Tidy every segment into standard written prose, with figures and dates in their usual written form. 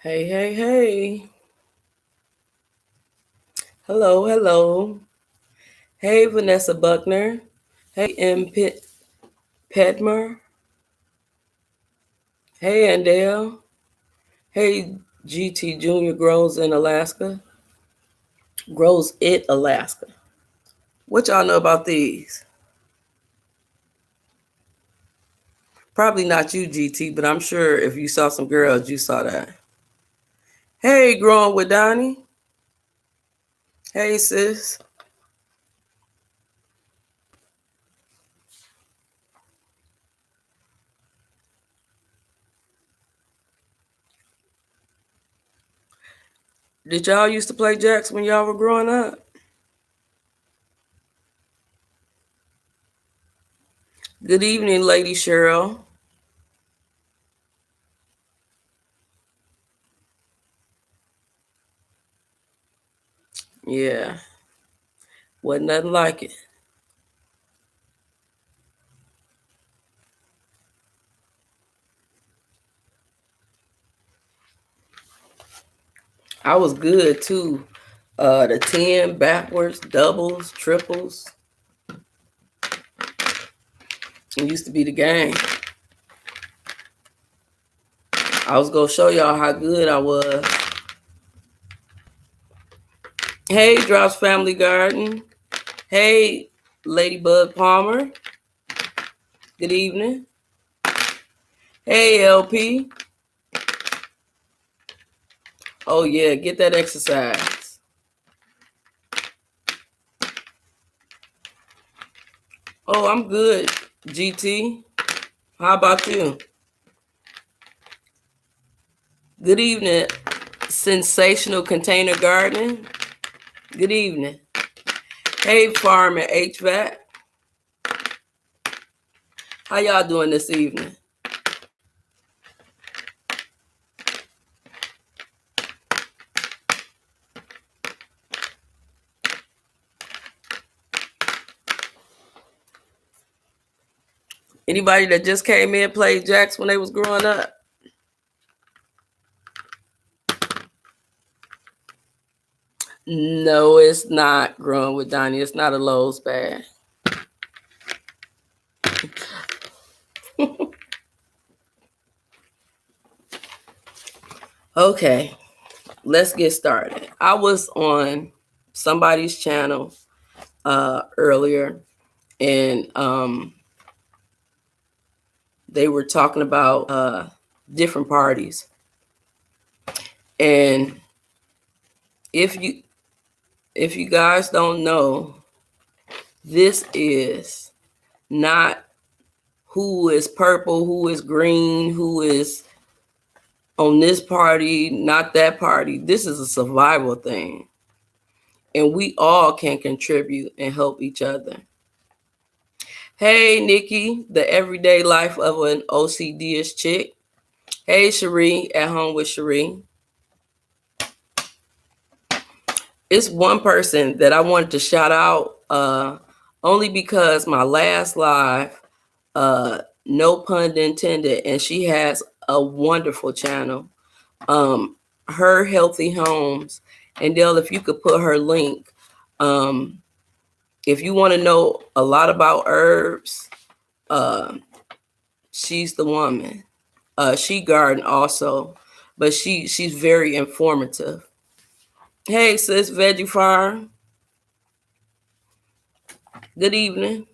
Hey, hey, hey. Hello, hello. Hey, Vanessa Buckner. Hey, Pedmer. Hey, Andale. Hey, GT Junior grows in Alaska. Grows it Alaska. What y'all know about these? Probably not you, GT, but I'm sure if you saw some girls, you saw that. Hey, growing with Donnie. Hey, sis. Did y'all used to play jacks when y'all were growing up? Good evening, Lady Cheryl. Yeah, wasn't nothing like it. I was good too. The 10 backwards, doubles, triples. It used to be the game. I was gonna show y'all how good I was. Hey, Drops Family Garden. Hey, Ladybug Palmer. Good evening. Hey, LP. Oh yeah, get that exercise. Oh, I'm good, GT. How about you? Good evening, Sensational Container Gardening. Good evening. Hey, Farm and HVAC. How y'all doing this evening? Anybody that just came in played jacks when they was growing up? No, it's not growing with Donnie. It's not a Lowe's bag. Okay, let's get started. I was on somebody's channel earlier, and they were talking about different parties. And if you guys don't know, this is not who is purple, who is green, who is on this party, not that party. This is a survival thing. And we all can contribute and help each other. Hey, Nikki, the everyday life of an OCD-ish chick. Hey, Cherie, at home with Cherie. It's one person that I wanted to shout out only because my last live, no pun intended, and she has a wonderful channel. Her Healthy Homes. And Dale, if you could put her link, if you want to know a lot about herbs, she's the woman. She garden also, but she's very informative. Hey, sis, Veggie Farm. Good evening.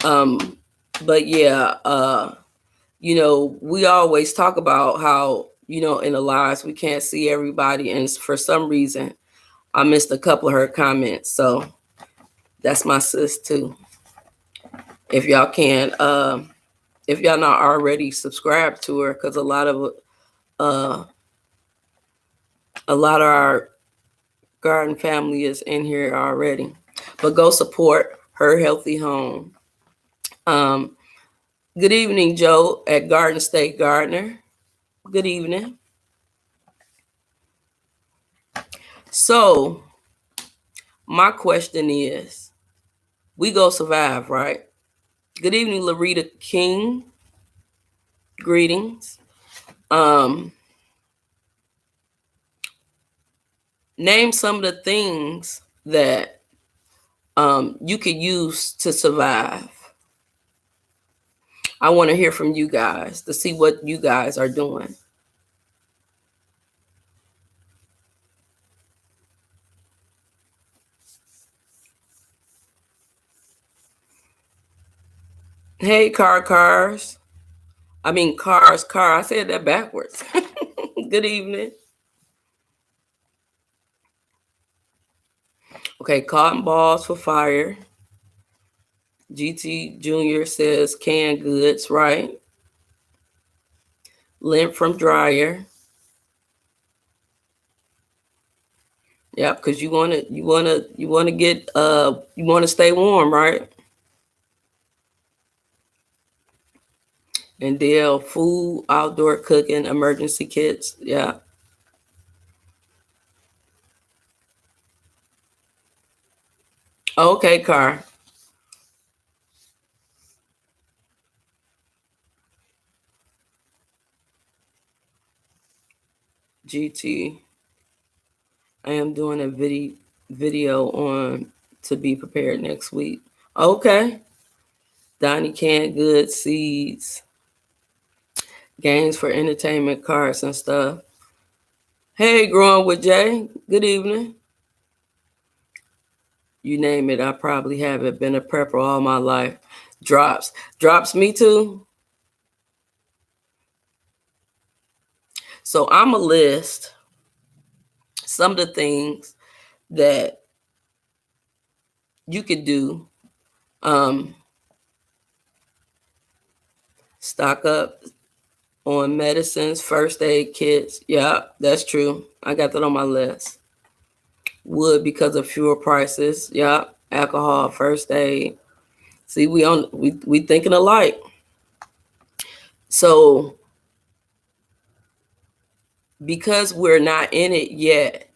But yeah, we always talk about how, in the lives we can't see everybody, and for some reason I missed a couple of her comments. So that's my sis too. If y'all can, if y'all not already subscribed to her, because uh, a lot of our garden family is in here already. But go support Her Healthy Home. Good evening, Joe at Garden State Gardener. Good evening. So my question is, we go survive, right? Good evening, Larita King. Greetings. Name some of the things that you could use to survive. I want to hear from you guys to see what you guys are doing. Hey, cars. I mean, car. I said that backwards. Good evening. Okay, cotton balls for fire. GT Junior says canned goods, right? Lint from dryer. Yep, because you wanna get you wanna stay warm, right? And Dale, food, outdoor cooking, emergency kits. Yeah. Okay, car. GT. I am doing a video on to be prepared next week. Okay. Donnie canned goods, seeds, games for entertainment, cards and stuff. Hey, growing with Jay. Good evening. You name it, I probably haven't been a prepper all my life. Drops me too. So I'm a list some of the things that you could do. Stock up on medicines, first aid kits. Yeah, that's true. I got that on my list. Wood because of fuel prices. Yeah, alcohol, first aid. See, we thinking alike. So because we're not in it yet,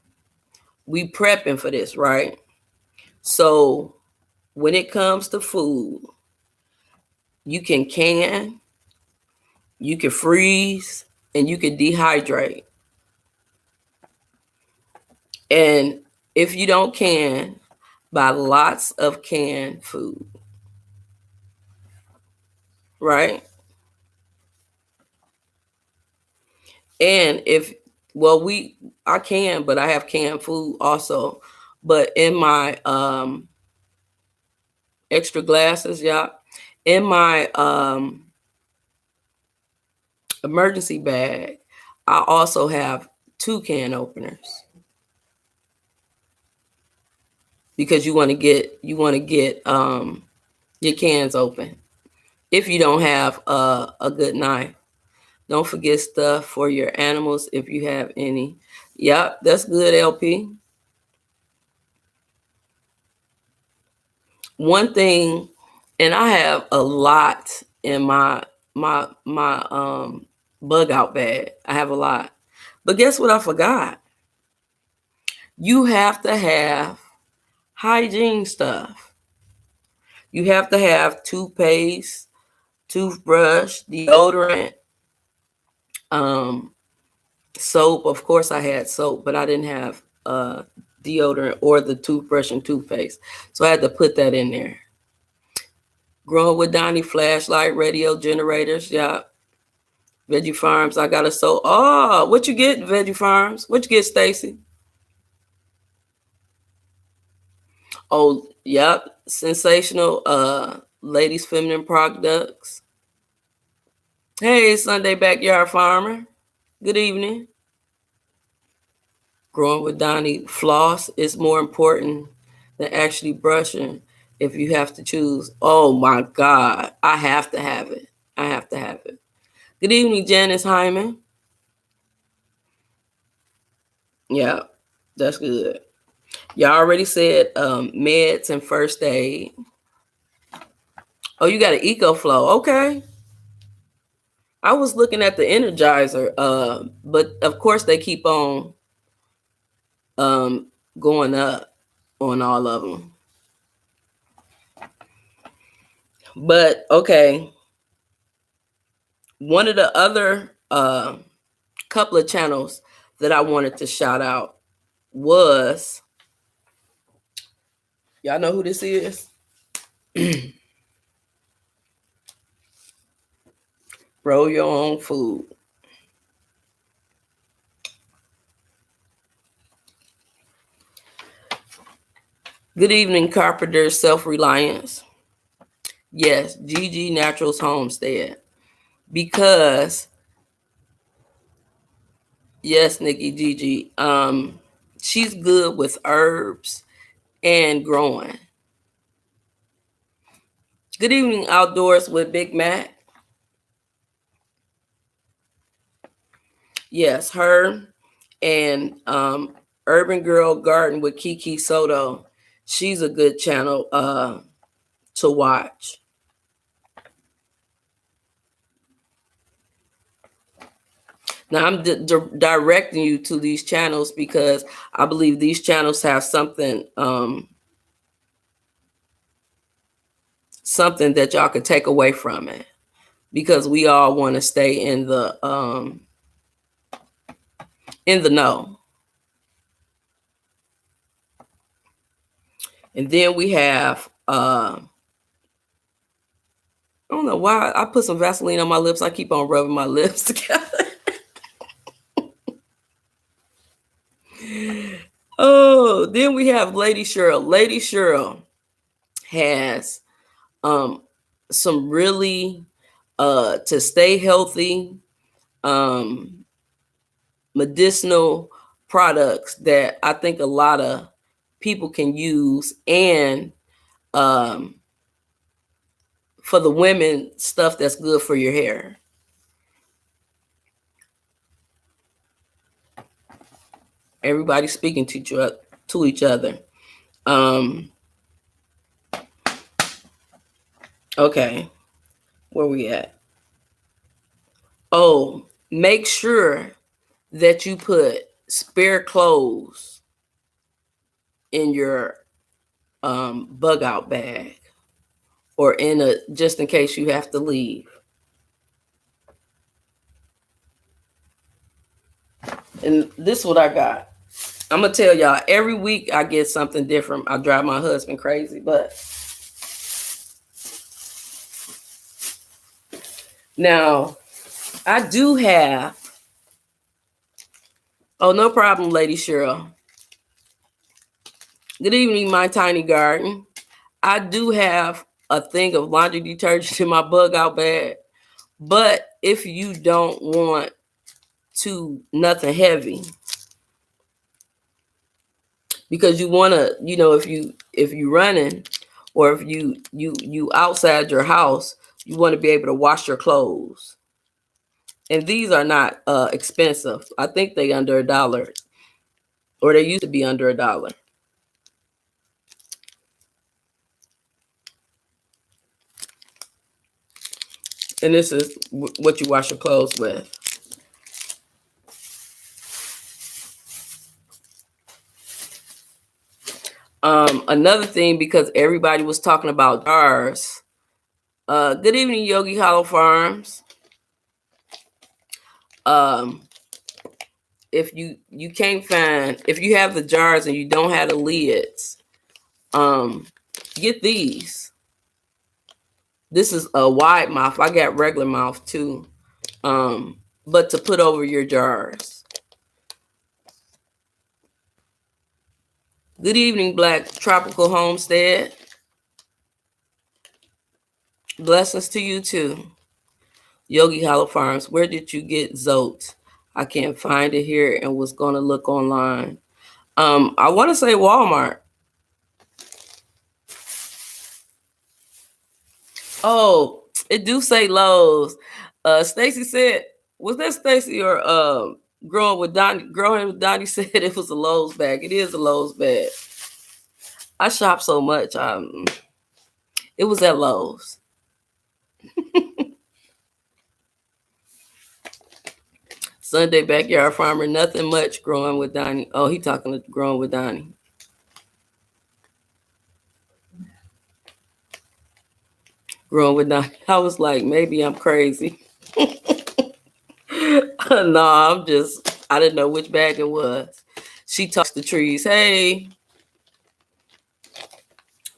we prepping for this, right? So when it comes to food, you can, you can freeze, and you can dehydrate. And if you don't can, buy lots of canned food, right? And if, well, I can, but I have canned food also. But in my extra glasses, yeah, in my emergency bag, I also have 2 can openers because you want to get your cans open if you don't have a good knife. Don't forget stuff for your animals if you have any. Yep, that's good, LP. One thing, and I have a lot in my bug out bag. I have a lot. But guess what I forgot? You have to have hygiene stuff. You have to have toothpaste, toothbrush, deodorant, soap. Of course, I had soap, but I didn't have deodorant or the toothbrush and toothpaste. So I had to put that in there. Growing with Donnie, flashlight, radio generators. Yeah. Veggie Farms, I got a soap. Oh, what you get, Veggie Farms? What you get, Stacy? Oh, yep. Sensational ladies feminine products. Hey, Sunday Backyard Farmer. Good evening. Growing with Donnie, floss is more important than actually brushing if you have to choose. Oh my God. I have to have it. I have to have it. Good evening, Janice Hyman. Yeah, that's good. Y'all already said meds and first aid. Oh, you got an EcoFlow. Okay. I was looking at the Energizer, but of course they keep on going up on all of them. But okay, one of the other couple of channels that I wanted to shout out was, y'all know who this is? Grow your own food. Good evening, Carpenter Self-Reliance. Yes, Gigi Naturals Homestead. Because, yes, Nikki Gigi, she's good with herbs and growing. Good evening, Outdoors with Big Mac. Yes, her and Urban Girl Garden with Kiki Soto. She's a good channel to watch. Now I'm directing you to these channels because I believe these channels have something something that y'all could take away from it, because we all want to stay in the know. And then we have I don't know why I put some Vaseline on my lips. I keep on rubbing my lips together. Oh, then we have Lady Cheryl. Lady Cheryl has some really to stay healthy medicinal products that I think a lot of people can use, and for the women, stuff that's good for your hair. Everybody's speaking to each other. Okay, where we at? Oh, make sure that you put spare clothes in your bug out bag, or just in case you have to leave. And this is what I got. I'm gonna tell y'all, every week I get something different. I drive my husband crazy, but now I do have, oh, no problem, Lady Cheryl. Good evening, my tiny garden. I do have a thing of laundry detergent in my bug out bag, but if you don't want nothing heavy, because you want to, if you running, or if you outside your house, you want to be able to wash your clothes. And these are not expensive. I think they under $1, or they used to be under $1. And this is what you wash your clothes with. Another thing, because everybody was talking about jars. Good evening, Yogi Hollow Farms. If you can't find, if you have the jars and you don't have the lids, get these. This is a wide mouth. I got regular mouth too, but to put over your jars. Good evening, Black Tropical Homestead. Blessings to you too. Yogi Hollow Farms, where did you get Zote? I can't find it here and was going to look online. I want to say Walmart. Oh, it do say Lowe's. Stacy said, was that Stacy or Growing with Donnie said it was a Lowe's bag. It is a Lowe's bag. I shop so much. It was at Lowe's. Sunday Backyard Farmer, nothing much. Growing with Donnie. Oh, he talking to Growing with Donnie. Growing with Donnie. I was like, maybe I'm crazy. No, I didn't know which bag it was. she talks to trees. Hey.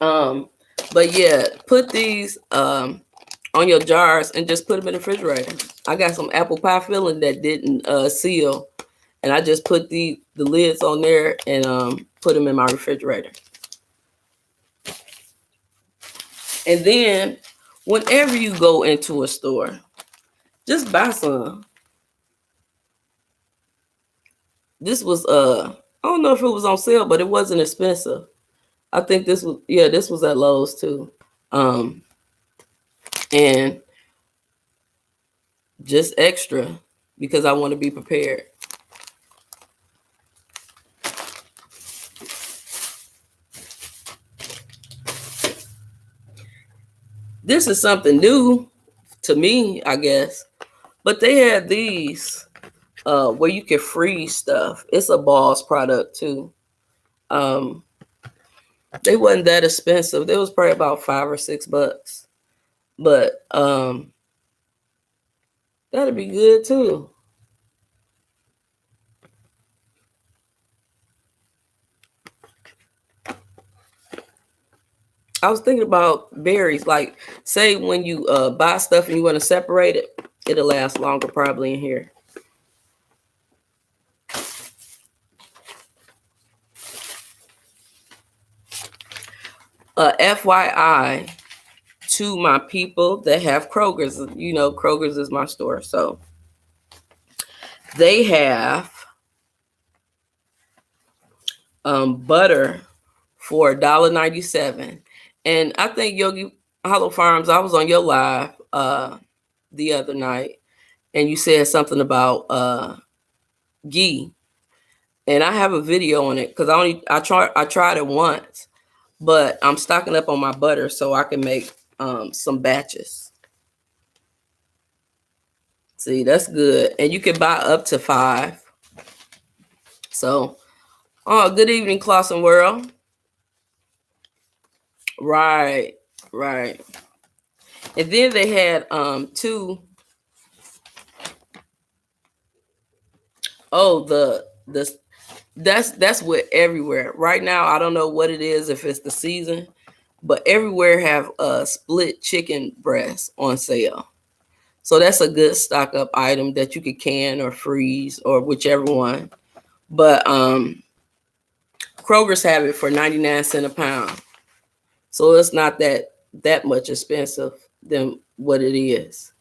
But yeah, put these on your jars and just put them in the refrigerator. I got some apple pie filling that didn't seal, and I just put the lids on there and put them in my refrigerator. And then whenever you go into a store, just buy some. This was I don't know if it was on sale, but it wasn't expensive. I think this was at Lowe's too. And just extra because I want to be prepared. This is something new to me, I guess. But they had these where you can freeze stuff. It's a Boss product too. They wasn't that expensive. They was probably about $5 or $6. But that'd be good too. I was thinking about berries. Like, say when you buy stuff and you want to separate it, it'll last longer probably in here. FYI to my people that have Kroger's. You know, Kroger's is my store. So they have butter for $1.97. And I think Yogi Hollow Farms, I was on your live the other night, and you said something about ghee. And I have a video on it because I tried it once, but I'm stocking up on my butter so I can make some batches. See, that's good. And you can buy up to 5. So, good evening, Clausen World. Right. And then they had 2. Oh, that's what everywhere. Right now, I don't know what it is, if it's the season, but everywhere have split chicken breasts on sale. So that's a good stock up item that you could can or freeze or whichever one. But Kroger's have it for 99 cents a pound. So it's not that much expensive than what it is.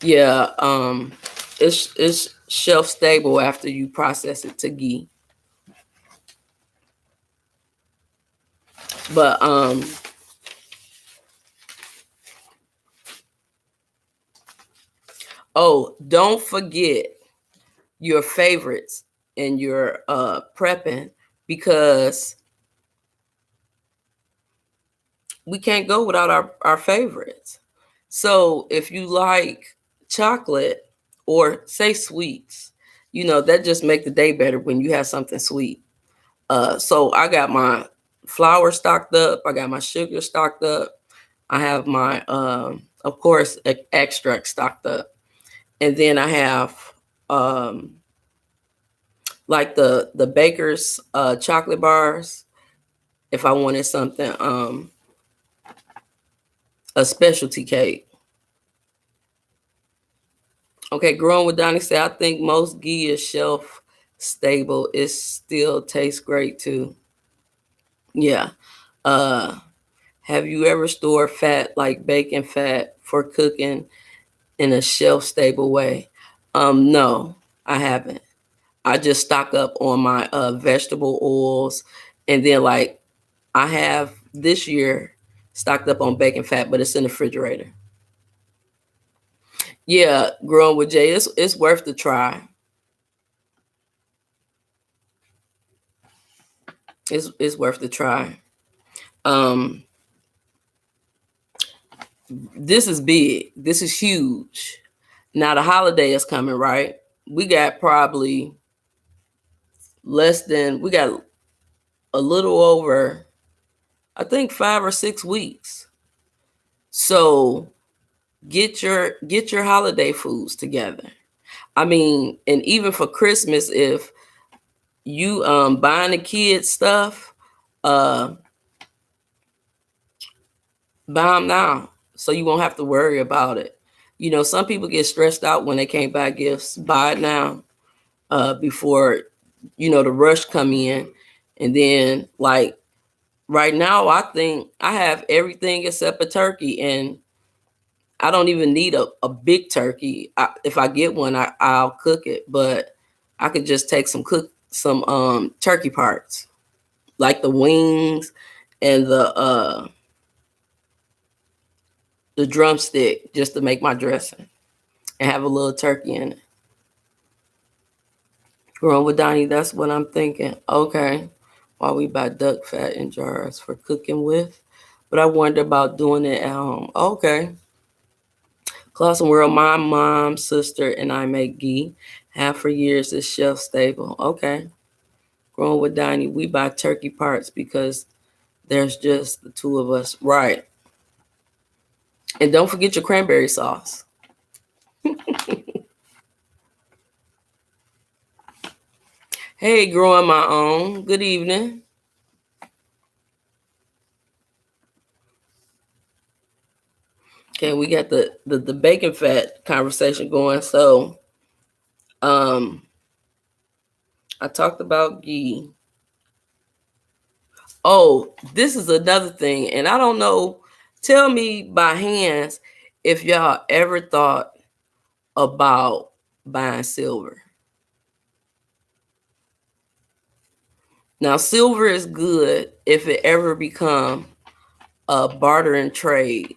Yeah, it's shelf stable after you process it to ghee. But don't forget your favorites and your prepping, because we can't go without our favorites. So if you like chocolate or say sweets, that just make the day better when you have something sweet. So I got my flour stocked up. I got my sugar stocked up. I have my, of course, extract stocked up. And then I have like the baker's chocolate bars if I wanted something, a specialty cake. Okay, Growing with Donnie said, I think most ghee is shelf stable. It still tastes great too. Yeah. Have you ever stored fat like bacon fat for cooking in a shelf stable way? No, I haven't. I just stock up on my vegetable oils, and then like I have this year stocked up on bacon fat, but it's in the refrigerator. Yeah, Growing with Jay, it's worth the try. It's worth the try. This is big. This is huge. Now the holiday is coming, right? We got probably we got a little over, I think 5 or 6 weeks. So Get your holiday foods together. I mean, and even for Christmas, if you buying the kids stuff, uh buy them now so you won't have to worry about it. You know, some people get stressed out when they can't buy gifts. Buy it now, before the rush come in. And then, like, right now, I think I have everything except a turkey, and I don't even need a big turkey. If I get one, I'll cook it, but I could just take some turkey parts, like the wings and the drumstick, just to make my dressing and have a little turkey in it. Growing with Donnie, that's what I'm thinking. Okay, while we buy duck fat in jars for cooking with, but I wonder about doing it at home. Okay. Clausen World, my mom, sister, and I make ghee. Half for years is shelf stable. Okay. Growing with Donnie, we buy turkey parts because there's just the two of us. Right. And don't forget your cranberry sauce. Hey, growing my own. Good evening. Okay, we got the bacon fat conversation going. So, I talked about ghee. Oh, this is another thing, and I don't know. Tell me by hands if y'all ever thought about buying silver. Now, silver is good if it ever become a bartering trade.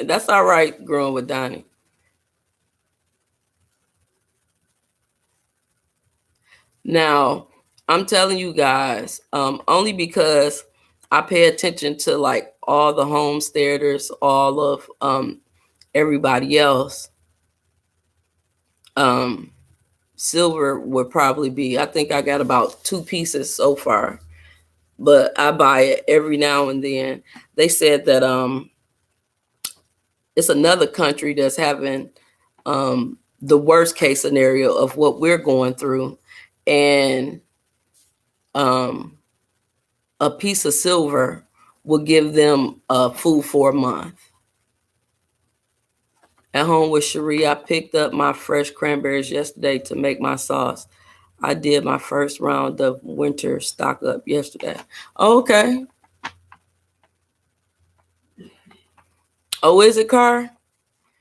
That's all right, growing with Donnie. Now, I'm telling you guys, only because I pay attention to like all the homesteaders, all of everybody else. Um, Silver would probably be. I think I got about 2 pieces so far, but I buy it every now and then. They said that it's another country that's having the worst case scenario of what we're going through, and um, a piece of silver will give them food for a month. At home with Cherie, I picked up my fresh cranberries yesterday to make my sauce. I did my first round of winter stock up yesterday. Okay. Oh, is it, Car?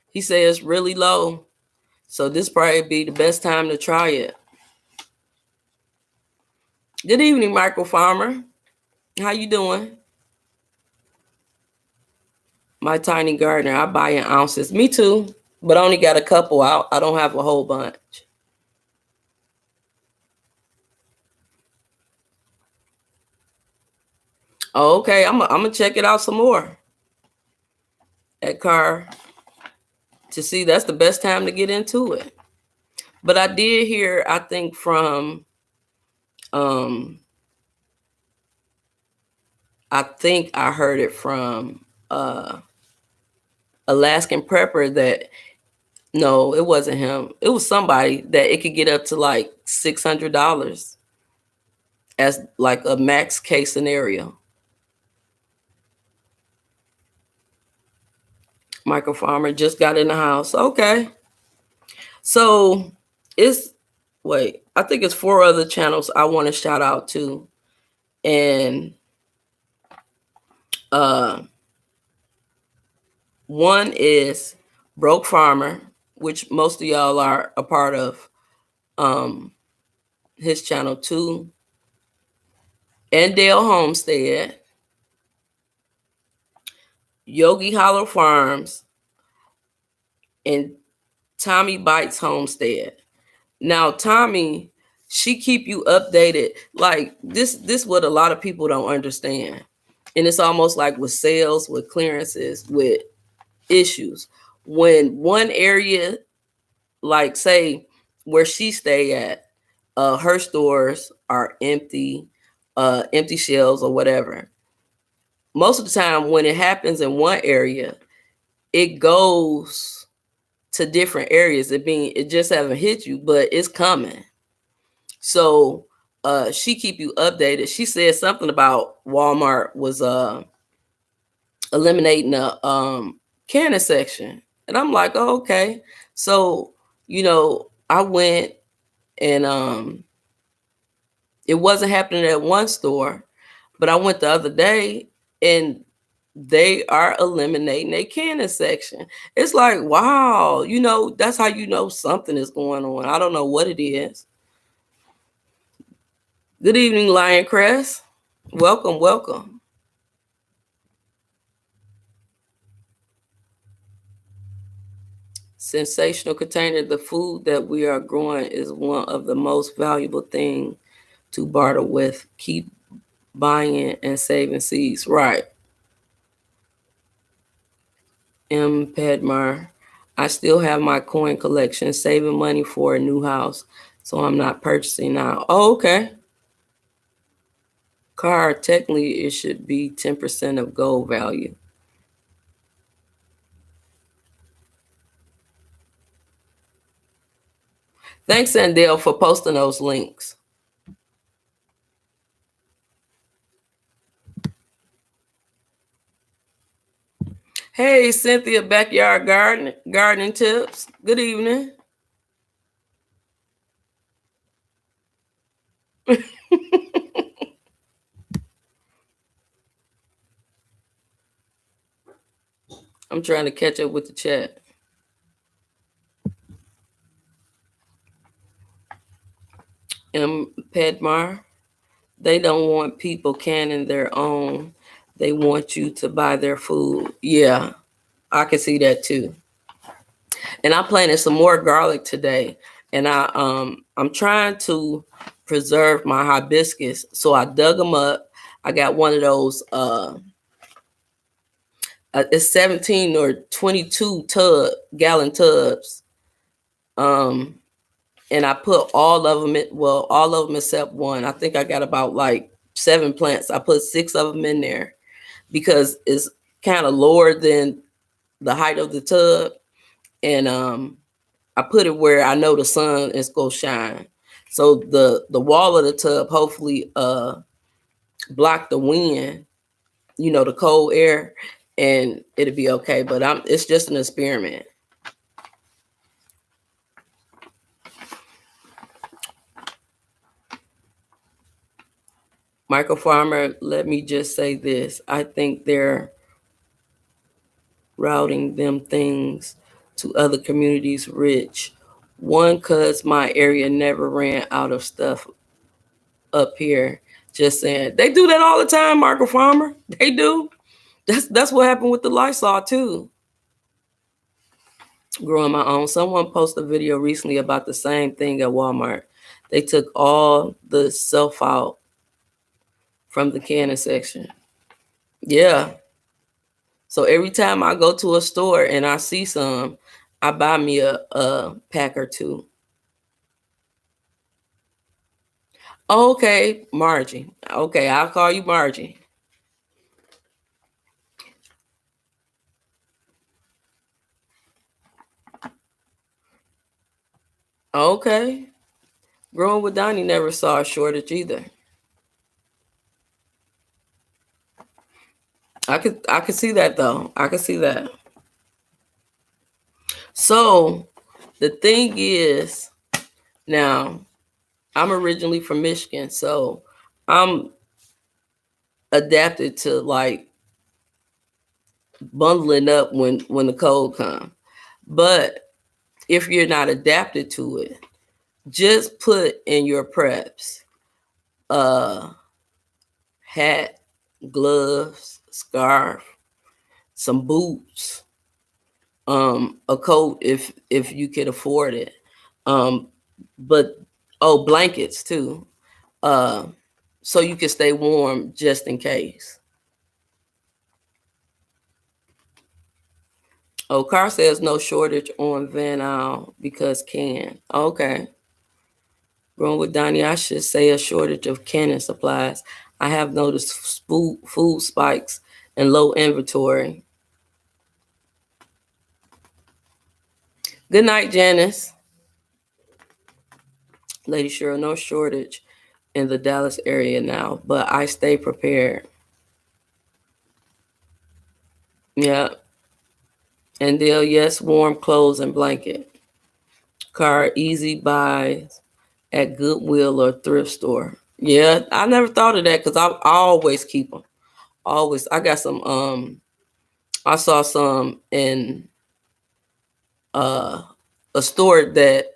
He said it's really low. So this probably be the best time to try it. Good evening, Michael Farmer. How you doing? My tiny gardener, I buy in ounces. Me too, but I only got a couple out. I don't have a whole bunch. Oh, okay, I'm gonna check it out some more at Car to see. That's the best time to get into it. But I did hear, I think from um I think I heard it from Alaskan Prepper that no, it wasn't him. It was somebody that it could get up to like $600 as like a max case scenario. Michael Farmer just got in the house. Okay. So it's I think it's 4 other channels I want to shout out to. And one is Broke Farmer, which most of y'all are a part of his channel too. And Dale Homestead, Yogi Hollow Farms, and Tommy Bites Homestead. Now, Tommy, she keep you updated. Like this what a lot of people don't understand. And it's almost like with sales, with clearances, with issues. when one area, like say where she stay at, her stores are empty, empty shelves or whatever. Most of the time when it happens in one area, it goes to different areas. It just haven't hit you, but it's coming. So she keep you updated. She said something about Walmart was eliminating the canning section. And I'm like, oh, okay. So, I went and it wasn't happening at one store, but I went the other day and they are eliminating a canning section. It's like, wow, that's how you know something is going on. I don't know what it is. Good evening, Lion Crest. Welcome, welcome. Sensational container. The food that we are growing is one of the most valuable things to barter with. Keep buying and saving seeds. Right. M. Padmar. I still have my coin collection, saving money for a new house, so I'm not purchasing now. Oh, okay. Car, technically, it should be 10% of gold value. Thanks, Sandell, for posting those links. Hey, Cynthia, backyard gardening tips. Good evening. I'm trying to catch up with the chat. M. Padmar, they don't want people canning their own. They want you to buy their food. Yeah, I can see that too. And I planted some more garlic today. And I'm trying to preserve my hibiscus. So I dug them up. I got one of those it's 17 or 22 gallon tubs. And I put all of them all of them except one. I think I got about like 7 plants. I put 6 of them in there because it's kind of lower than the height of the tub. And I put it where I know the sun is gonna shine. So the wall of the tub hopefully block the wind, the cold air, and it'll be okay. But it's just an experiment. Michael Farmer, let me just say this. I think they're routing them things to other communities rich. One, cause my area never ran out of stuff up here. Just saying. They do that all the time, Michael Farmer. They do. That's what happened with the Lysol too. Growing my own. Someone posted a video recently about the same thing at Walmart. They took all the self out from the canning section. Yeah. So every time I go to a store and I see some, I buy me a pack or two. Okay, Margie. Okay, I'll call you Margie. Okay. Growing with Donnie never saw a shortage either. I could see that though. I could see that. So the thing is, now I'm originally from Michigan, so I'm adapted to like bundling up when the cold comes. But if you're not adapted to it, just put in your preps hat, gloves, scarf, some boots, a coat if you can afford it. But blankets too. So you can stay warm just in case. Oh, Car says no shortage on Van Al because can. Okay. Growing with Donnie, I should say a shortage of canning supplies. I have noticed food spikes and low inventory. Good night, Janice. Lady Cheryl, no shortage in the Dallas area now, but I stay prepared. Yeah. And Dale, yes, warm clothes and blanket. Car, easy buys at Goodwill or thrift store. Yeah, I never thought of that because I always keep them. Always. I got some, I saw some in uh, a store that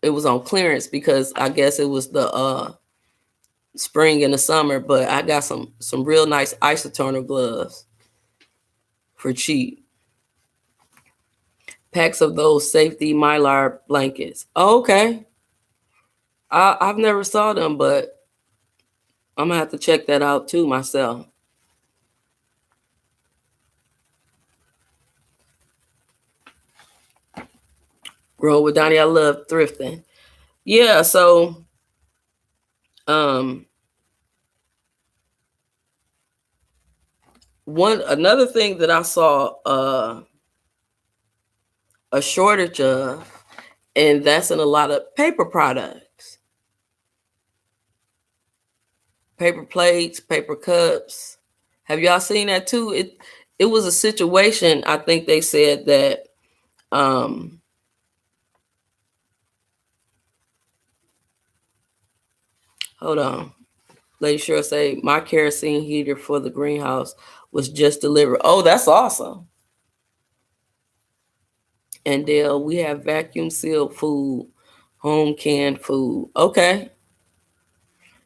it was on clearance because I guess it was the spring and the summer, but I got some real nice isotoner gloves for cheap. Packs of those safety mylar blankets. Oh, okay. I've never saw them, but I'm gonna have to check that out too myself. Grow with Donnie, I love thrifting. Yeah, so um one another thing that I saw a shortage of, and that's in a lot of paper products. Paper plates, paper cups. Have y'all seen that too? It was a situation, I think they said that um hold on. Lady Cheryl say my kerosene heater for the greenhouse was just delivered. Oh, that's awesome. And Dale, we have vacuum sealed food, home canned food. Okay.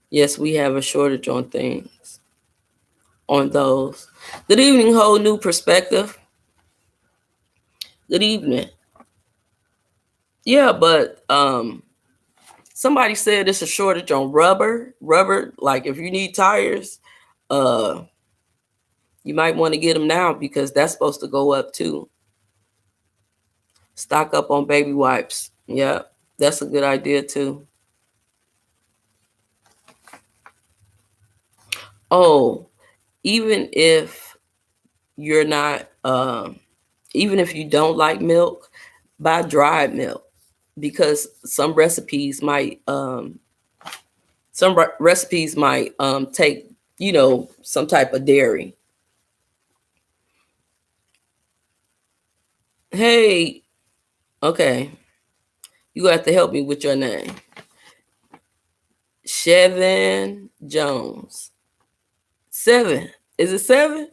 Yes, we have a shortage on things, on those. Good evening, whole new perspective. Good evening. Yeah, but somebody said it's a shortage on rubber. Rubber, like if you need tires, uh you might want to get them now because that's supposed to go up too. Stock up on baby wipes. Yeah, that's a good idea too. Oh, even if you're not even if you don't like milk, buy dried milk because some recipes might take, some type of dairy. Hey, okay, you have to help me with your name. Chevin Jones. 7. Is it 7?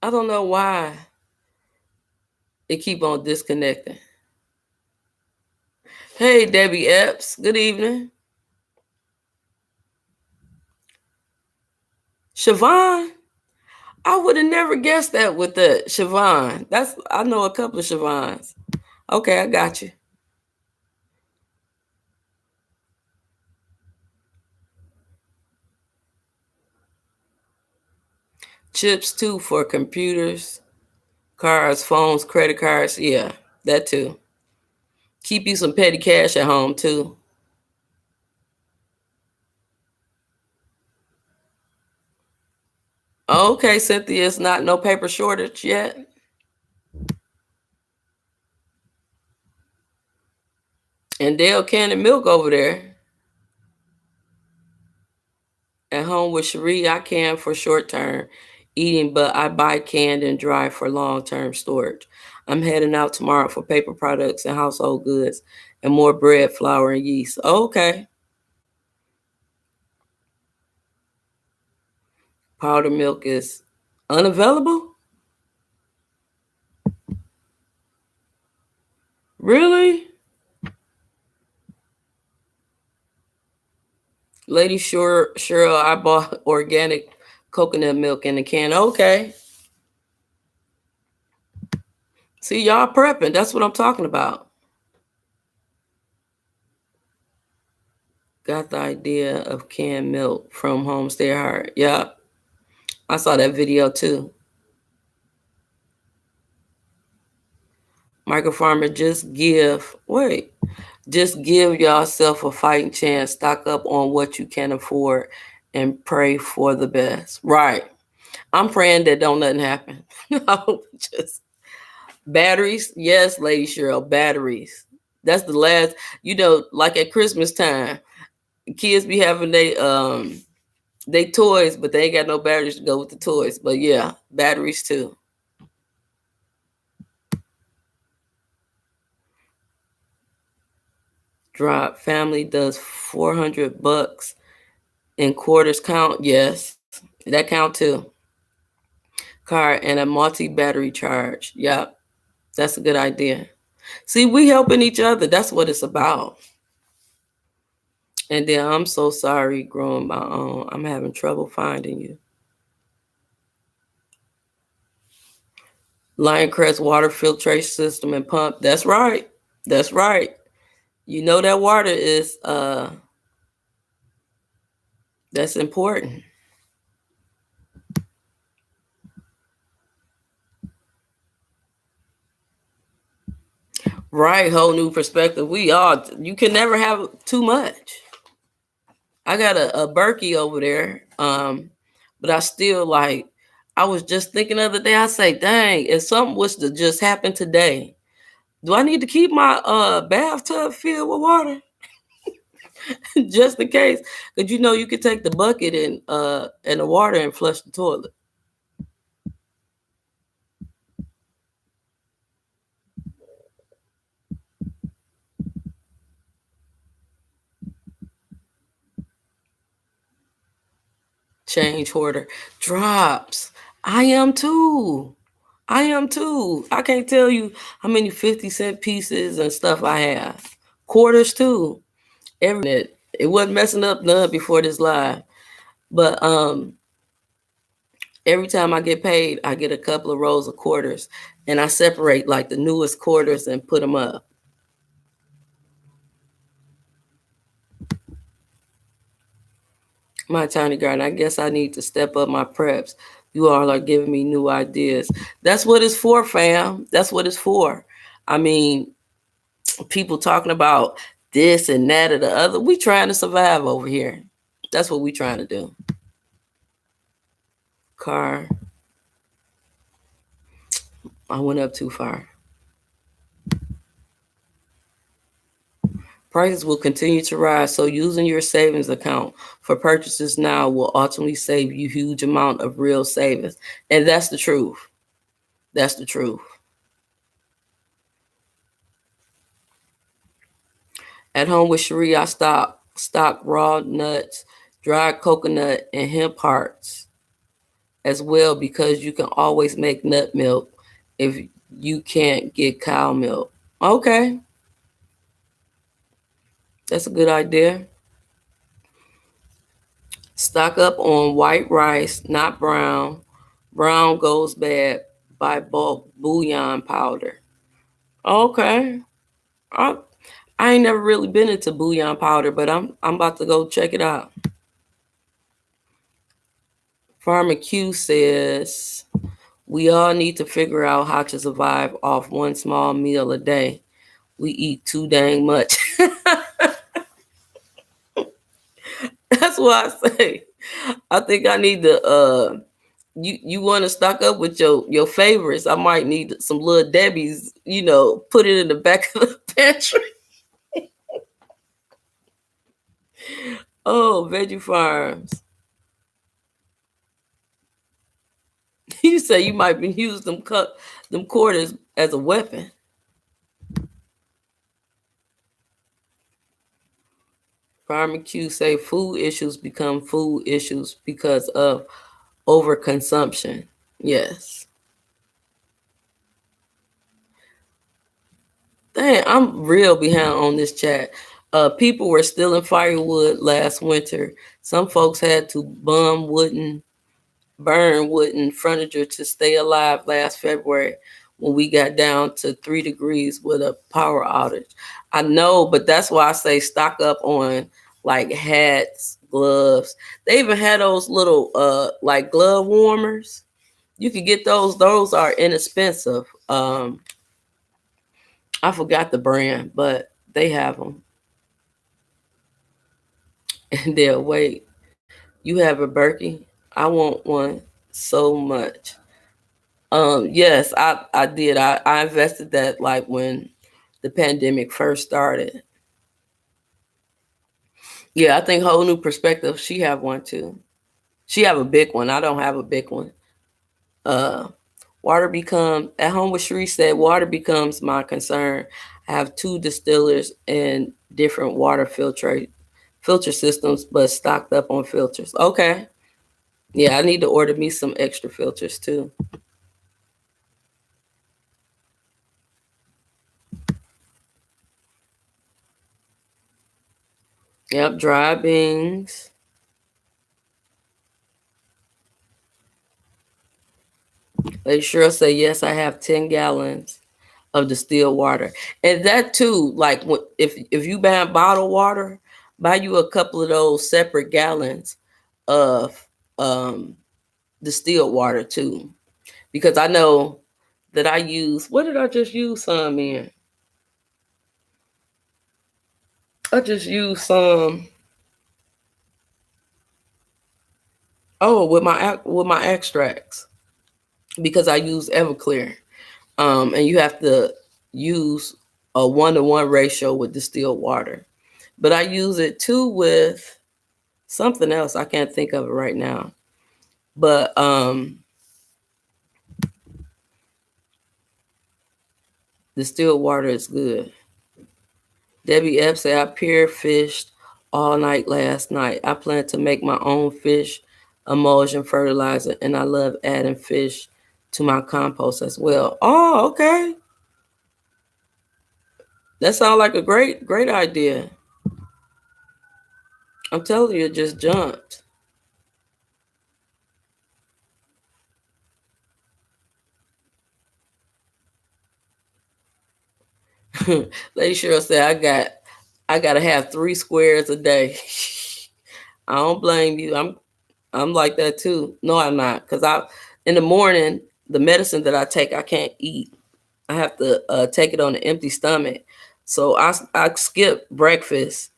I don't know why it keep on disconnecting. Hey, Debbie Epps. Good evening. Siobhan. I would have never guessed that with the Siobhan. I know a couple of Siobhans. Okay, I got you. Chips too for computers, cars, phones, credit cards. Yeah, that too. Keep you some petty cash at home too. Okay, Cynthia, it's not no paper shortage yet. And Dale Cannon Milk over there at home with Cherie. I can for short term eating, but I buy canned and dry for long term storage. I'm heading out tomorrow for paper products and household goods and more bread, flour, and yeast. Okay. Powdered milk is unavailable? Really? Lady Cheryl, I bought organic coconut milk in a can. Okay. See, y'all prepping. That's what I'm talking about. Got the idea of canned milk from Homestead Heart. Yeah, I saw that video too. Micro farmer, just give yourself a fighting chance. Stock up on what you can afford and pray for the best. Right. I'm praying that don't nothing happen. No, just batteries. Yes, Lady Cheryl, batteries. That's the last, like at Christmas time, kids be having they toys, but they ain't got no batteries to go with the toys. But yeah, batteries too. Drop family does $400 in quarters count. Yes, that count too. Car and a multi battery charge. Yep, that's a good idea. See, we helping each other. That's what it's about. And then I'm so sorry growing my own. I'm having trouble finding you. Lioncrest water filtration system and pump. That's right. That's right. You know that water is that's important. Right, whole new perspective. You can never have too much. I got a Berkey over there. But I still I was just thinking the other day, I say, dang, if something was to just happen today, do I need to keep my bathtub filled with water? Just in case. Because you could take the bucket and the water and flush the toilet. Change hoarder. Drops. I am too. I am too. I can't tell you how many 50-cent pieces and stuff I have. Quarters too. It wasn't messing up none before this live. But every time I get paid, I get a couple of rolls of quarters and I separate the newest quarters and put them up. My tiny garden, I guess I need to step up my preps. You all are giving me new ideas. That's what it's for, fam. That's what it's for. I mean, people talking about this and that or the other. We trying to survive over here. That's what we trying to do. Car. I went up too far. Prices will continue to rise, so using your savings account for purchases now will ultimately save you huge amount of real savings. And that's the truth. That's the truth. At home with Cherie, I stock raw nuts, dried coconut, and hemp hearts as well because you can always make nut milk if you can't get cow milk. Okay, that's a good idea. Stock up on white rice, not brown. Brown goes bad. Buy bulk bouillon powder. Okay. I, I ain't never really been into bouillon powder, but I'm about to go check it out. Farmer Q says we all need to figure out how to survive off one small meal a day. We eat too dang much. That's why I say I think I need to you want to stock up with your favorites. I might need some little Debbie's, put it in the back of the pantry. Oh, Veggie Farms. You say you might be use them quarters as a weapon. Farmer Q say food issues become food issues because of overconsumption. Yes. Dang, I'm real behind on this chat. People were stealing firewood last winter. Some folks had to burn wooden furniture to stay alive last February when we got down to 3 degrees with a power outage. I know, but that's why I say stock up on like hats, gloves. They even had those little like glove warmers. You could get those. Those are inexpensive. I forgot the brand, but they have them. And they'll wait. You have a Berkey? I want one so much. Yes, I did. I invested that like when the pandemic first started. Yeah, I think whole new perspective. She have one too. She have a big one. I don't have a big one. Uh, water become at home with Sheree said. Water becomes my concern. I have two distillers and different water filter systems, but stocked up on filters. Okay. Yeah, I need to order me some extra filters too. Yep, dry beans. They sure say yes. I have 10 gallons of distilled water, and that too. Like if you buy bottled water, buy you a couple of those separate gallons of um, distilled water too, because I know that I use. What did I just use some in? I just used some. Oh, with my extracts because I use Everclear. And you have to use a 1-to-1 ratio with distilled water. But I use it too with something else. I can't think of it right now. But distilled water is good. Debbie F said, I peer fished all night last night. I plan to make my own fish emulsion fertilizer, and I love adding fish to my compost as well. Oh, okay. That sounds like a great idea. I'm telling you, it just jumped. Lady Cheryl said, I gotta have 3 squares a day. I don't blame you. I'm like that too. No, I'm not. Cause I in the morning, the medicine that I take, I can't eat. I have to take it on an empty stomach. So I skip breakfast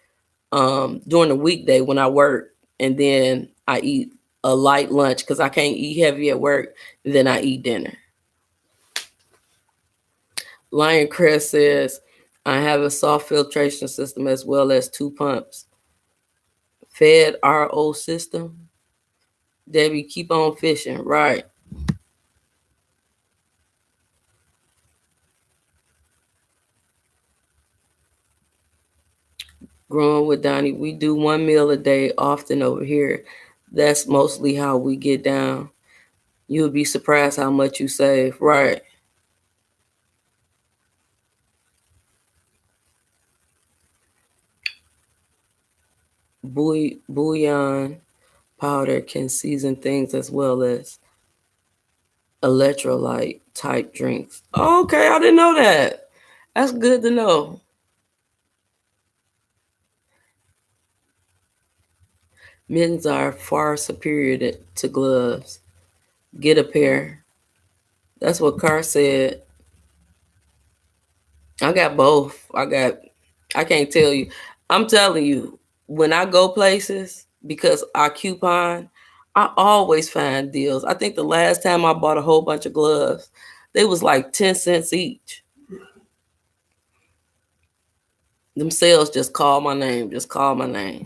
during the weekday when I work, and then I eat a light lunch because I can't eat heavy at work. And then I eat dinner. Lion Crest says, I have a soft filtration system as well as 2 pumps. Fed RO system. Debbie, keep on fishing. Right. Growing with Donnie, we do 1 meal a day often over here. That's mostly how we get down. You'll be surprised how much you save. Right. Bouillon powder can season things as well as electrolyte type drinks. Okay, I didn't know that. That's good to know. Mittens are far superior to gloves. Get a pair. That's what Carr said. I got both. I can't tell you. I'm telling you, when I go places, because I coupon, I always find deals. I think the last time I bought a whole bunch of gloves, they was like 10 cents each. Them sales just call my name. Just call my name.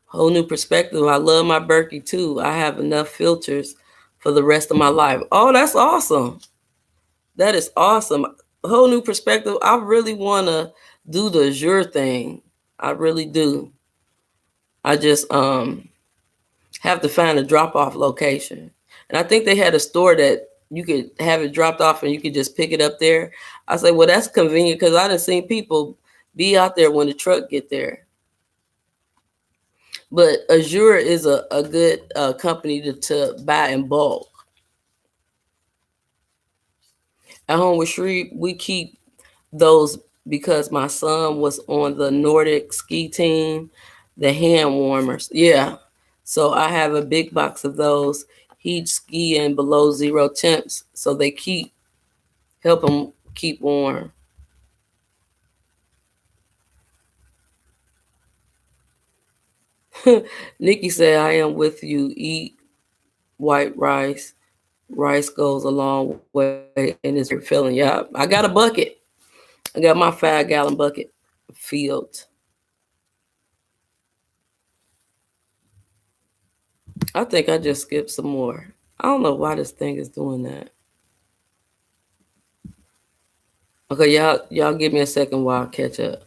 Whole new perspective. I love my Berkey too. I have enough filters for the rest of my life. Oh, that's awesome. That is awesome. Whole new perspective. I really want to do the Azure thing. I really do. I just have to find a drop off location. And I think they had a store that you could have it dropped off and you could just pick it up there. I say, well, that's convenient because I done seen people be out there when the truck get there. But Azure is a good company to buy in bulk. At home with Shree, we keep those because my son was on the Nordic ski team, the hand warmers. Yeah. So I have a big box of those. He'd ski in below 0 temps, so they help him keep warm. Nikki said, I am with you. Eat white rice. Rice goes a long way and it's very filling. Yeah, I got a bucket. I got my 5-gallon bucket filled. I think I just skipped some more. I don't know why this thing is doing that. Okay, y'all give me a second while I catch up.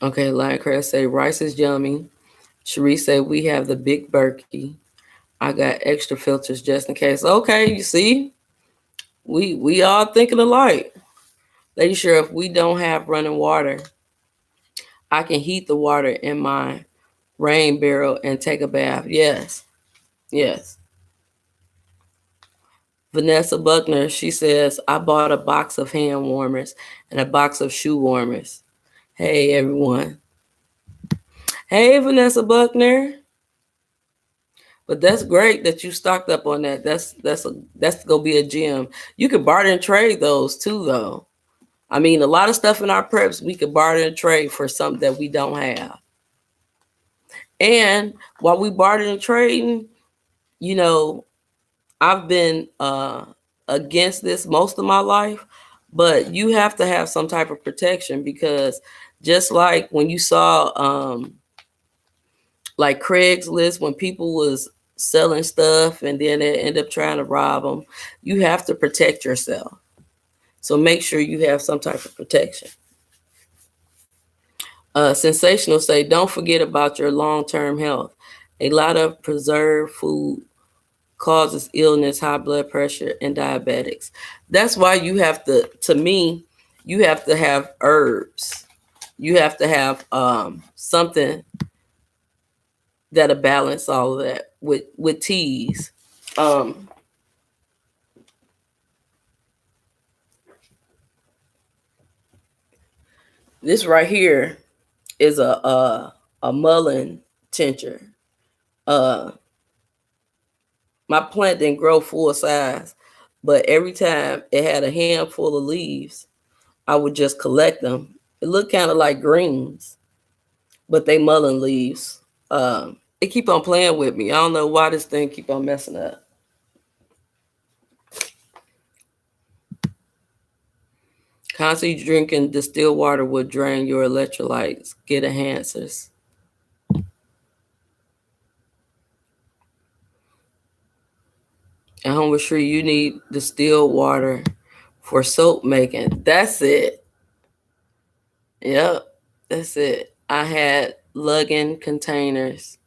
Okay, Lion Crest say rice is yummy. Cherie say we have the big Berkey. I got extra filters just in case. Okay, you see, we all thinking alike. Lady Sheriff, we don't have running water. I can heat the water in my rain barrel and take a bath. Yes, yes. Vanessa Buckner, she says, I bought a box of hand warmers and a box of shoe warmers. Hey, everyone. Hey, Vanessa Buckner. But that's great that you stocked up on that. That's gonna be a gem. You could barter and trade those too, though. I mean, a lot of stuff in our preps we could barter and trade for something that we don't have. And while we barter and trading, you know, I've been against this most of my life, but you have to have some type of protection because just like when you saw like Craigslist, when people was selling stuff and then they end up trying to rob them, you have to protect yourself. So make sure you have some type of protection. Sensational say, don't forget about your long-term health. A lot of preserved food causes illness, high blood pressure, and diabetics. That's why you have to me, you have to have herbs. You have to have something that'll balance all of that with teas. Um, this right here is a mullein tincture. Uh, my plant didn't grow full size, but every time it had a handful of leaves, I would just collect them. It looked kind of like greens, but they mullein leaves. It keep on playing with me. I don't know why this thing keep on messing up. Constantly drinking distilled water will drain your electrolytes. Get enhancers. At home with Shri, you need distilled water for soap making. That's it. Yep, that's it. I had lugging containers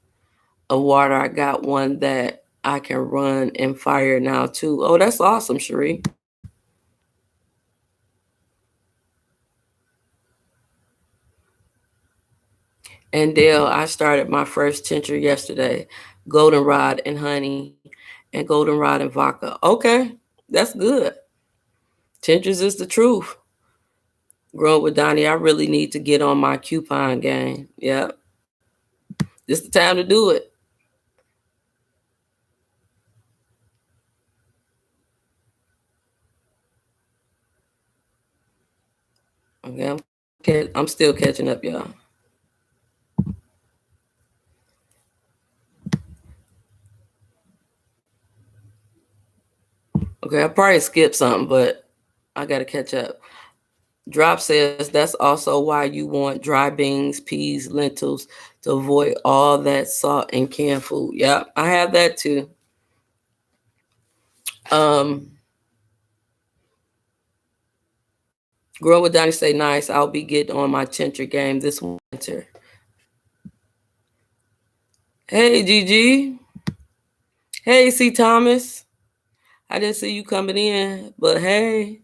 of water. I got one that I can run and fire now too. Oh, that's awesome, Cherie. And Dale, I started my first tincture yesterday. Goldenrod and honey and goldenrod and vodka. Okay, that's good. Tinctures is the truth. Growing with Donnie, I really need to get on my coupon game. Yep. This the time to do it. Okay, I'm still catching up, y'all. Okay, I probably skipped something, but I gotta catch up. Drop says that's also why you want dry beans, peas, lentils to avoid all that salt and canned food. Yep, I have that too. Um, Grow with Donnie say nice. I'll be getting on my tincture game this winter. Hey Gigi. Hey C Thomas. I didn't see you coming in, but hey,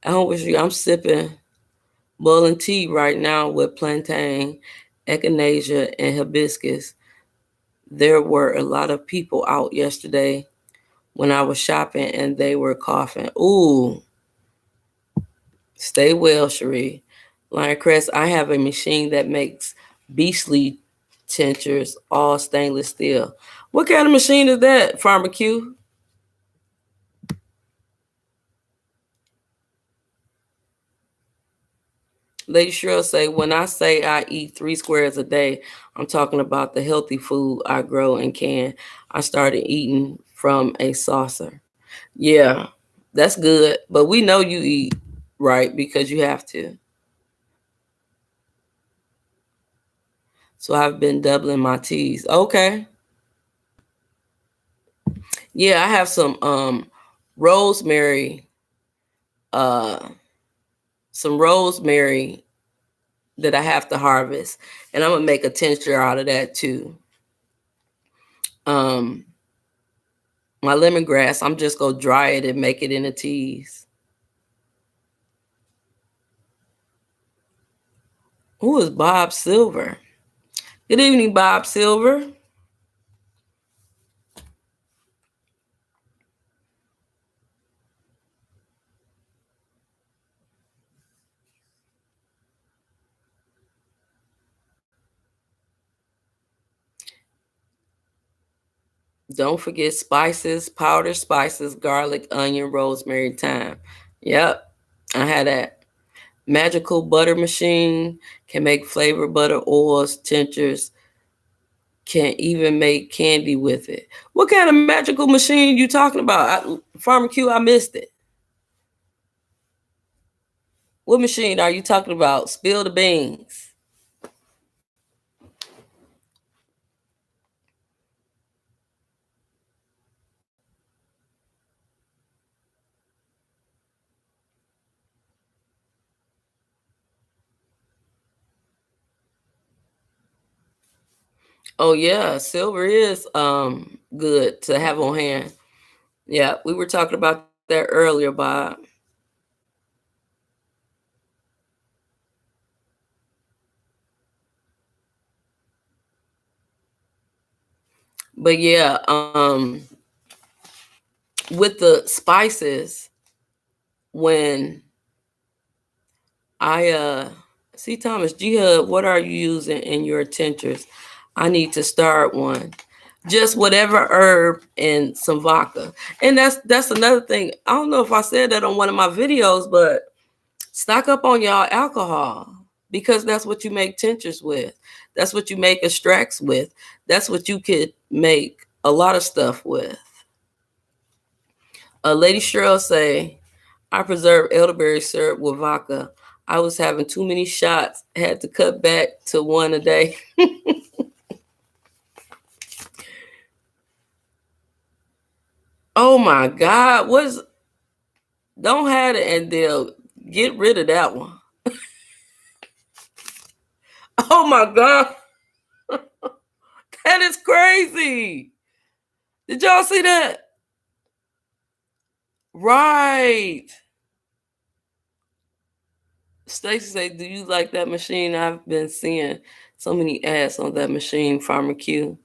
I don't wish you. I'm sipping boiling tea right now with plantain echinacea, and hibiscus. There were a lot of people out yesterday when I was shopping and they were coughing. Ooh, stay well, Cherie. Lion Crest, I have a machine that makes beastly tinctures, all stainless steel. What kind of machine is that, Farmer Q? Lady Cheryl say, when I say I eat 3 squares a day, I'm talking about the healthy food I grow and can. I started eating from a saucer. Yeah, that's good. But we know you eat right because you have to. So I've been doubling my teas. Okay. Yeah, I have some rosemary, uh some rosemary that I have to harvest. And I'm gonna make a tincture out of that too. Um my lemongrass, I'm just gonna dry it and make it into teas. Who is Bob Silver? Good evening, Bob Silver. Don't forget spices, powdered spices, garlic, onion, rosemary, thyme. Yep, I had that. Magical butter machine can make flavored butter oils, tinctures, can even make candy with it. What kind of magical machine you talking about? Farmer Q, I missed it. What machine are you talking about? Spill the beans. Oh yeah, silver is good to have on hand. Yeah, we were talking about that earlier, Bob. But yeah, with the spices, when I see Thomas G Hub, what are you using in your tinctures? I need to start one. Just whatever herb and some vodka. And that's another thing. I don't know if I said that on one of my videos, but stock up on y'all alcohol because that's what you make tinctures with. That's what you make extracts with. That's what you could make a lot of stuff with. Lady Cheryl say, I preserve elderberry syrup with vodka. I was having too many shots, had to cut back to one a day. Oh my God. Don't have it and they'll get rid of that one. Oh my God. That is crazy. Did y'all see that? Right. Stacy say, do you like that machine? I've been seeing so many ads on that machine, Farmer Q.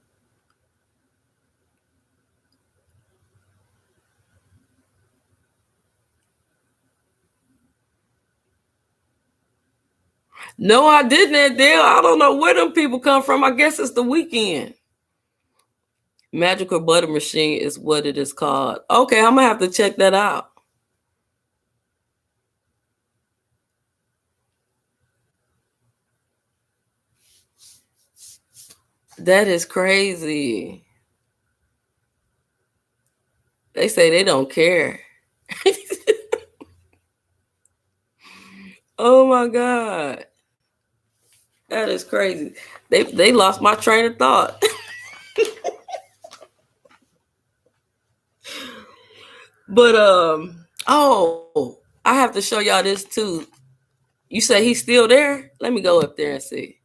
No, I didn't, Adele. I don't know where them people come from. I guess it's the weekend. Magical butter machine is what it is called. Okay, I'm gonna have to check that out. That is crazy. They say they don't care. Oh my God. That is crazy. They lost my train of thought. But oh, I have to show y'all this too. You say he's still there? Let me go up there and see.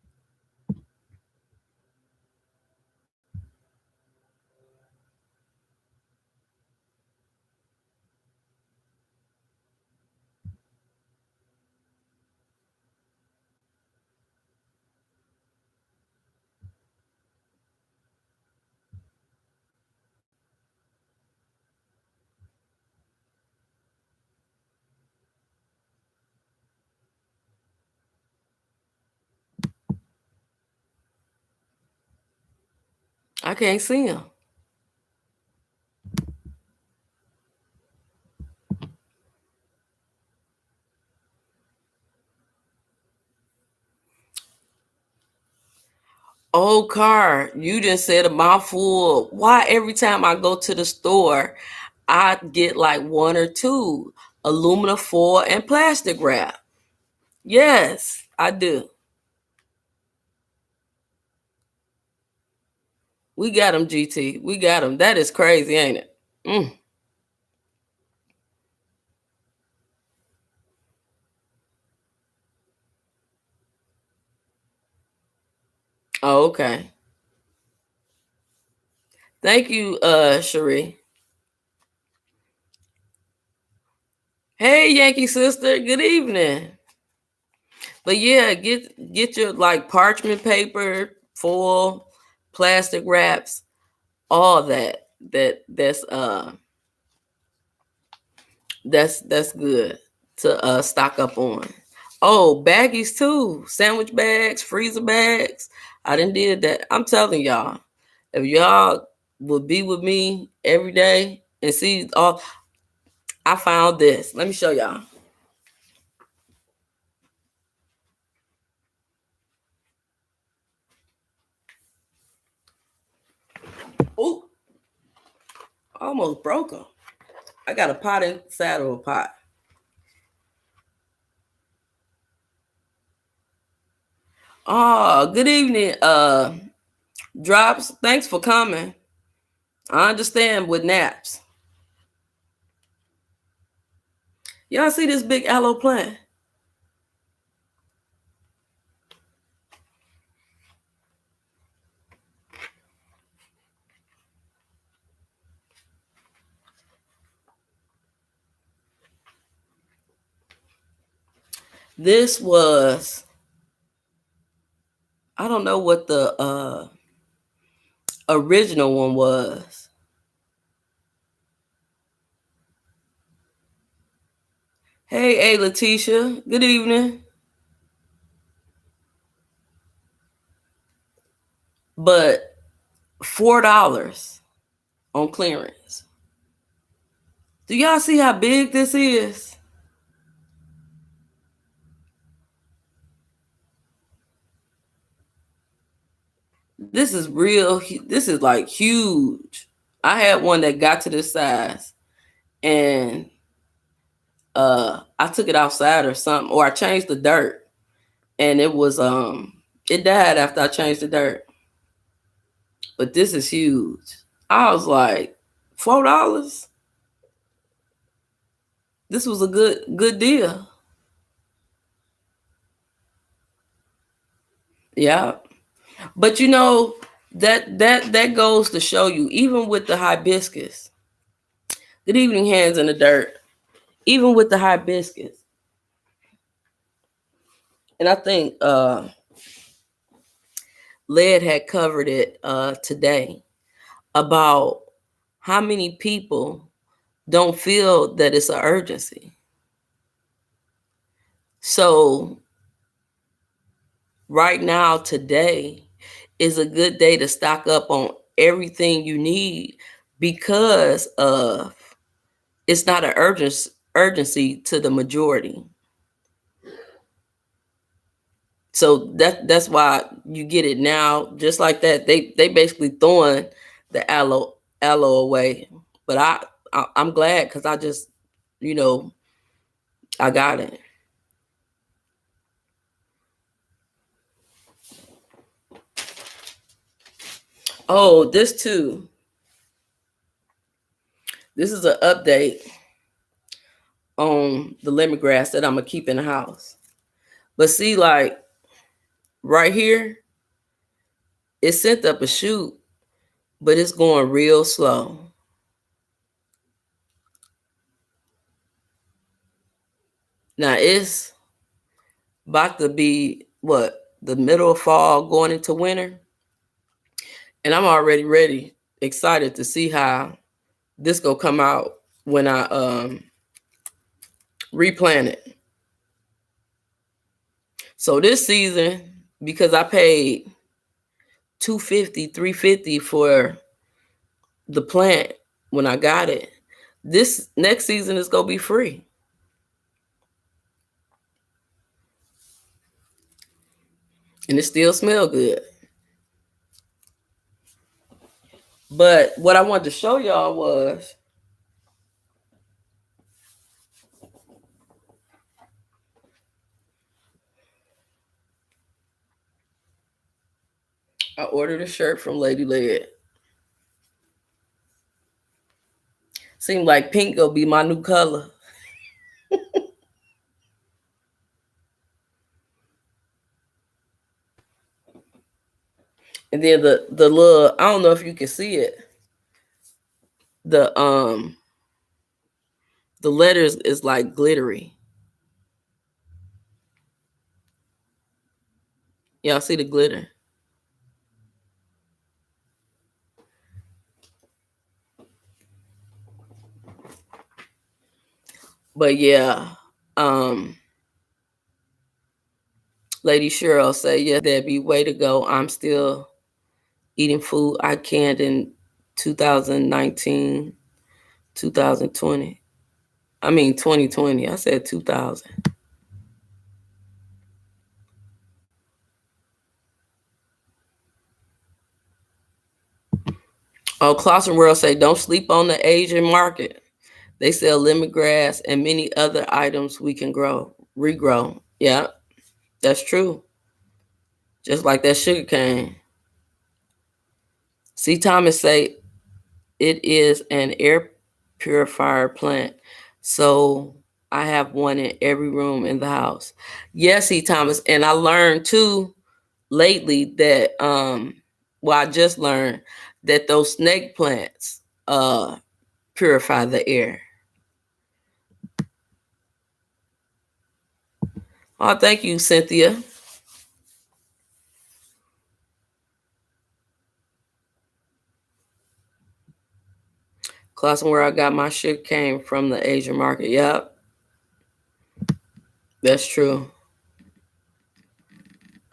I can't see them. Oh, car, you just said a mouthful. Why every time I go to the store, I get like one or two aluminum foil and plastic wrap? Yes, I do. We got them, GT. We got them. That is crazy, ain't it? Mm. Oh, okay. Thank you, Cherie. Hey, Yankee sister. Good evening. But yeah, get your like parchment paper, foil, plastic wraps, all that. That's good to stock up on. Oh, baggies too. Sandwich bags, freezer bags. I done did that. I'm telling y'all, if y'all would be with me every day and see all, I found this. Let me show y'all. Oh, almost broke them. I got a pot inside of a pot. Oh, good evening, Drops. Thanks for coming. I understand with naps. Y'all see this big aloe plant? This was, I don't know what the original one was. Hey, Letitia. Good evening. But $4 on clearance. Do y'all see how big this is? This is real. This is like huge. I had one that got to this size, and I took it outside or something, or I changed the dirt, and it died after I changed the dirt. But this is huge. I was like, $4. This was a good deal. Yeah. But you know, that goes to show you, even with the hibiscus. Good evening, hands in the dirt. Even with the hibiscus. And I think Led had covered it today about how many people don't feel that it's an urgency. So right now, today is a good day to stock up on everything you need, because of it's not an urgency to the majority. So that's why you get it now, just like that. They basically throwing the aloe away, but I'm glad, because I just, you know, I got it. Oh, this too. This is an update on the lemongrass that I'm gonna keep in the house. But see, like right here, it sent up a shoot, but it's going real slow. Now it's about to be what, the middle of fall going into winter, and I'm already ready, excited to see how this gonna come out when I replant it. So this season, because I paid $250, $350 for the plant when I got it. This next season is gonna be free. And it still smell good. But what I wanted to show y'all was I ordered a shirt from Lady Led. Seemed like pink gonna be my new color. And then the little, I don't know if you can see it. The letters is like glittery. Y'all see the glitter? But yeah, Lady Cheryl say, yeah, Debbie, way to go. I'm still eating food I canned in 2019, 2020. I mean 2020. I said 2000. Oh, Clausen World say, don't sleep on the Asian market. They sell lemongrass and many other items we can regrow. Yeah, that's true. Just like that sugar cane. C. Thomas say, it is an air purifier plant. So I have one in every room in the house. Yes, C. Thomas. And I learned too lately that I just learned that those snake plants purify the air. Oh, thank you, Cynthia. Class where I got my shit came from the Asian market. Yep. That's true.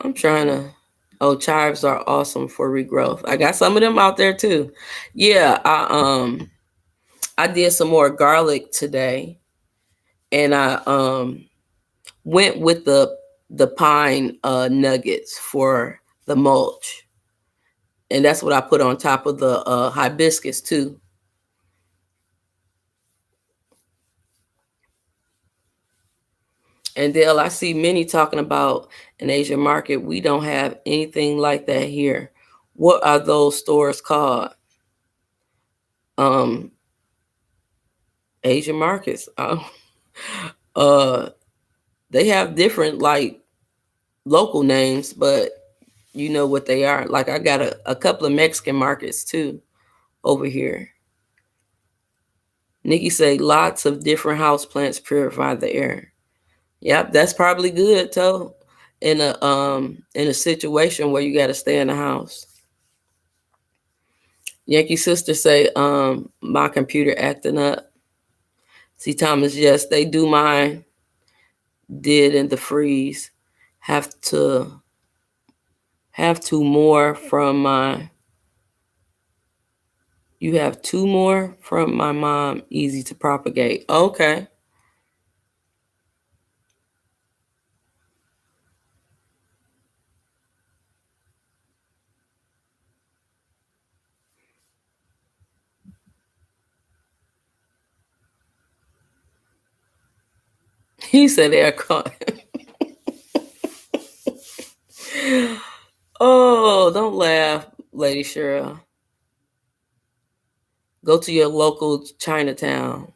I'm trying to. Oh, chives are awesome for regrowth. I got some of them out there too. Yeah, I did some more garlic today, and I went with the pine nuggets for the mulch, and that's what I put on top of the hibiscus too. And Dale, I see many talking about an Asian market. We don't have anything like that here. What are those stores called? Asian markets. They have different like local names, but you know what they are. Like I got a couple of Mexican markets too over here. Nikki say lots of different house plants purify the air. Yep, that's probably good too. In a situation where you got to stay in the house. Yankee sister say my computer acting up. See Thomas, yes, they do mine. Did in the freeze. Have to more from my. You have two more from my mom. Easy to propagate. Okay. He said aircon. Oh, don't laugh, Lady Cheryl. Go to your local Chinatown.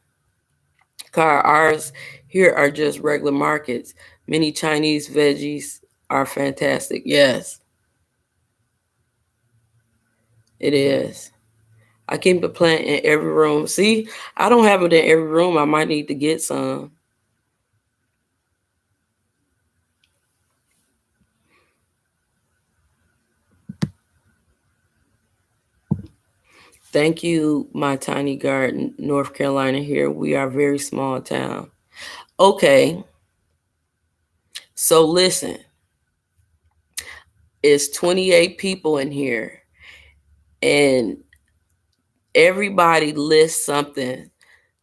Ours here are just regular markets. Many Chinese veggies are fantastic. Yes, it is. I keep a plant in every room. See, I don't have it in every room. I might need to get some. Thank you, my tiny garden, North Carolina here. We are a very small town. Okay. So listen, It's 28 people in here, and everybody lists something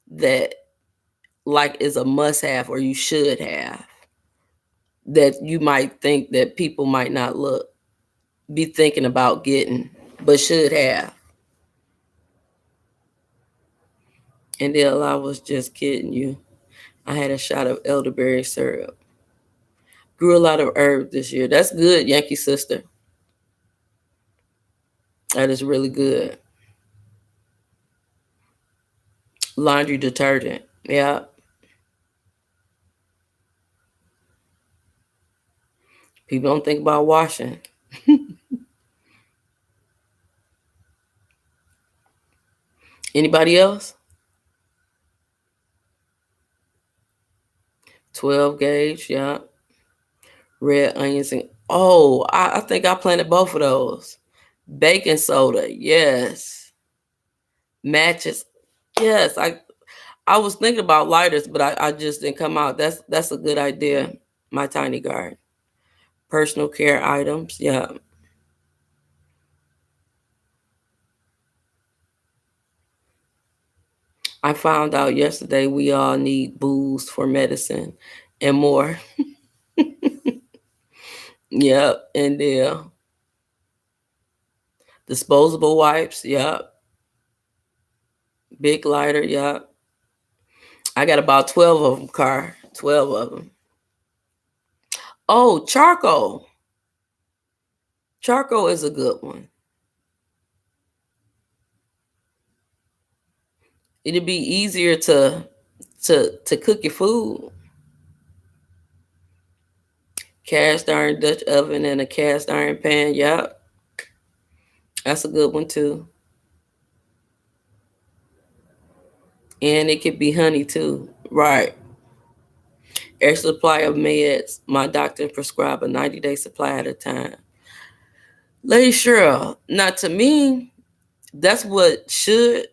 that like is a must have or you should have, that you might think that people might not be thinking about getting, but should have. And then I was just kidding you. I had a shot of elderberry syrup. Grew a lot of herbs this year. That's good, Yankee sister. That is really good. Laundry detergent. Yeah. People don't think about washing. Anybody else? 12 gauge. Yeah. Red onions and I think I planted both of those. Baking soda. Yes. Matches. Yes. I was thinking about lighters, but I just didn't come out. That's a good idea. My tiny garden. Personal care items. Yeah. I found out yesterday we all need booze for medicine and more. Yep. And disposable wipes. Yep. Big lighter. Yep. I got about 12 of them, Car. 12 of them. Oh, charcoal. Charcoal is a good one. It'd be easier to cook your food. Cast iron Dutch oven and a cast iron pan. Yep. That's a good one too. And it could be honey too. Right. Air supply of meds. My doctor prescribed a 90-day supply at a time. Lady Cheryl, not to me, that's what should.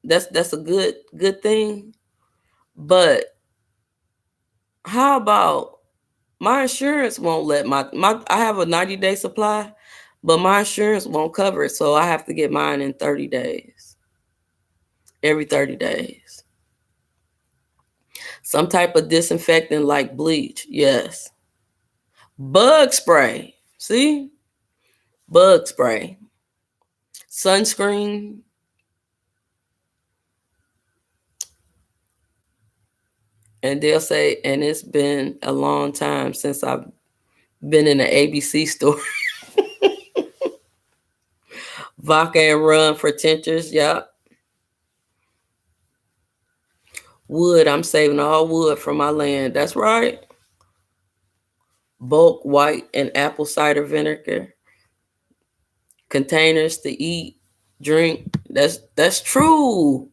That's a good thing. But how about my insurance won't let my I have a 90-day supply, but my insurance won't cover it, so I have to get mine in 30 days. Every 30 days. Some type of disinfectant like bleach. Yes. Bug spray. See? Bug spray. Sunscreen. And they'll say, and it's been a long time since I've been in an ABC store. Vodka and rum for tinctures. Yep. Wood. I'm saving all wood from my land. That's right. Bulk white and apple cider vinegar. Containers to eat, drink. That's true.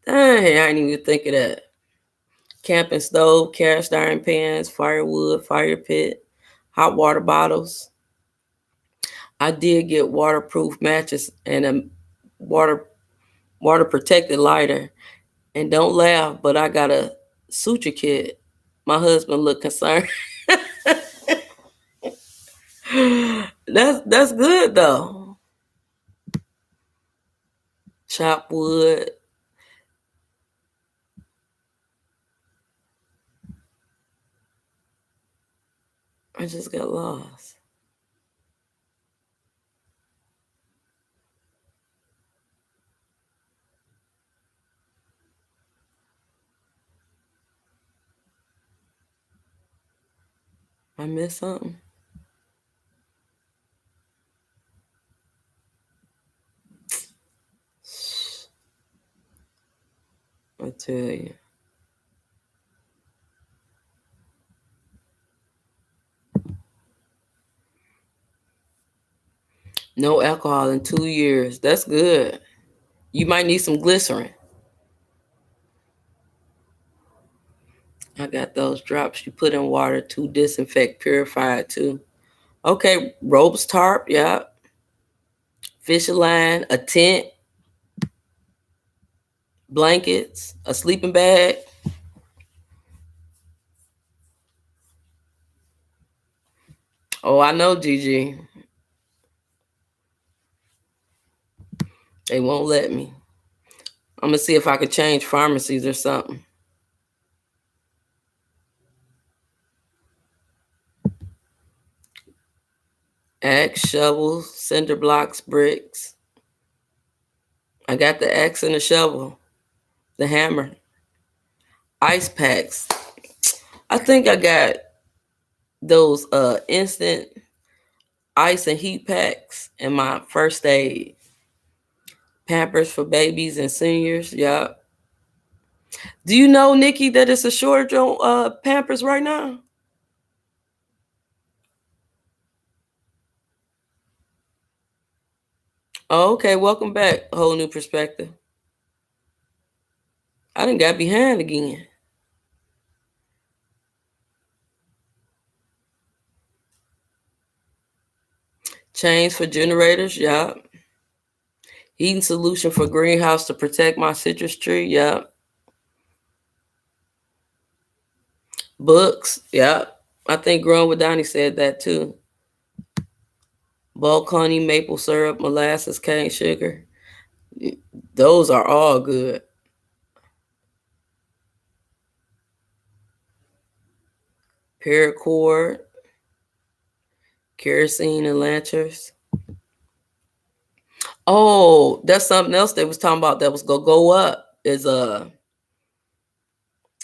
Dang, I didn't even think of that. Camping stove, cast iron pans, firewood, fire pit, hot water bottles. I did get waterproof matches and a water protected lighter. And don't laugh, but I got a suture kit. My husband looked concerned. That's good though. Chop wood. I just got lost. I missed something. I tell you. No alcohol in 2 years. That's good. You might need some glycerin. I got those drops you put in water to disinfect, purify it too. Okay, ropes, tarp, yeah. Fishing line, a tent, blankets, a sleeping bag. Oh, I know, Gigi. They won't let me. I'm gonna see if I could change pharmacies or something. Axe, shovels, cinder blocks, bricks. I got the axe and the shovel, the hammer, ice packs. I think I got those instant ice and heat packs in my first aid. Pampers for babies and seniors. Yup. Do you know, Nikki, that it's a shortage on Pampers right now? Oh, okay. Welcome back. Whole new perspective. I done got behind again. Chains for generators. Yup. Heating solution for greenhouse to protect my citrus tree. Yup. Books. Yup. I think Growing with Donnie said that too. Bulk honey, maple syrup, molasses, cane sugar. Those are all good. Paracord, kerosene, and lanterns. Oh, that's something else they was talking about that was gonna go up. Is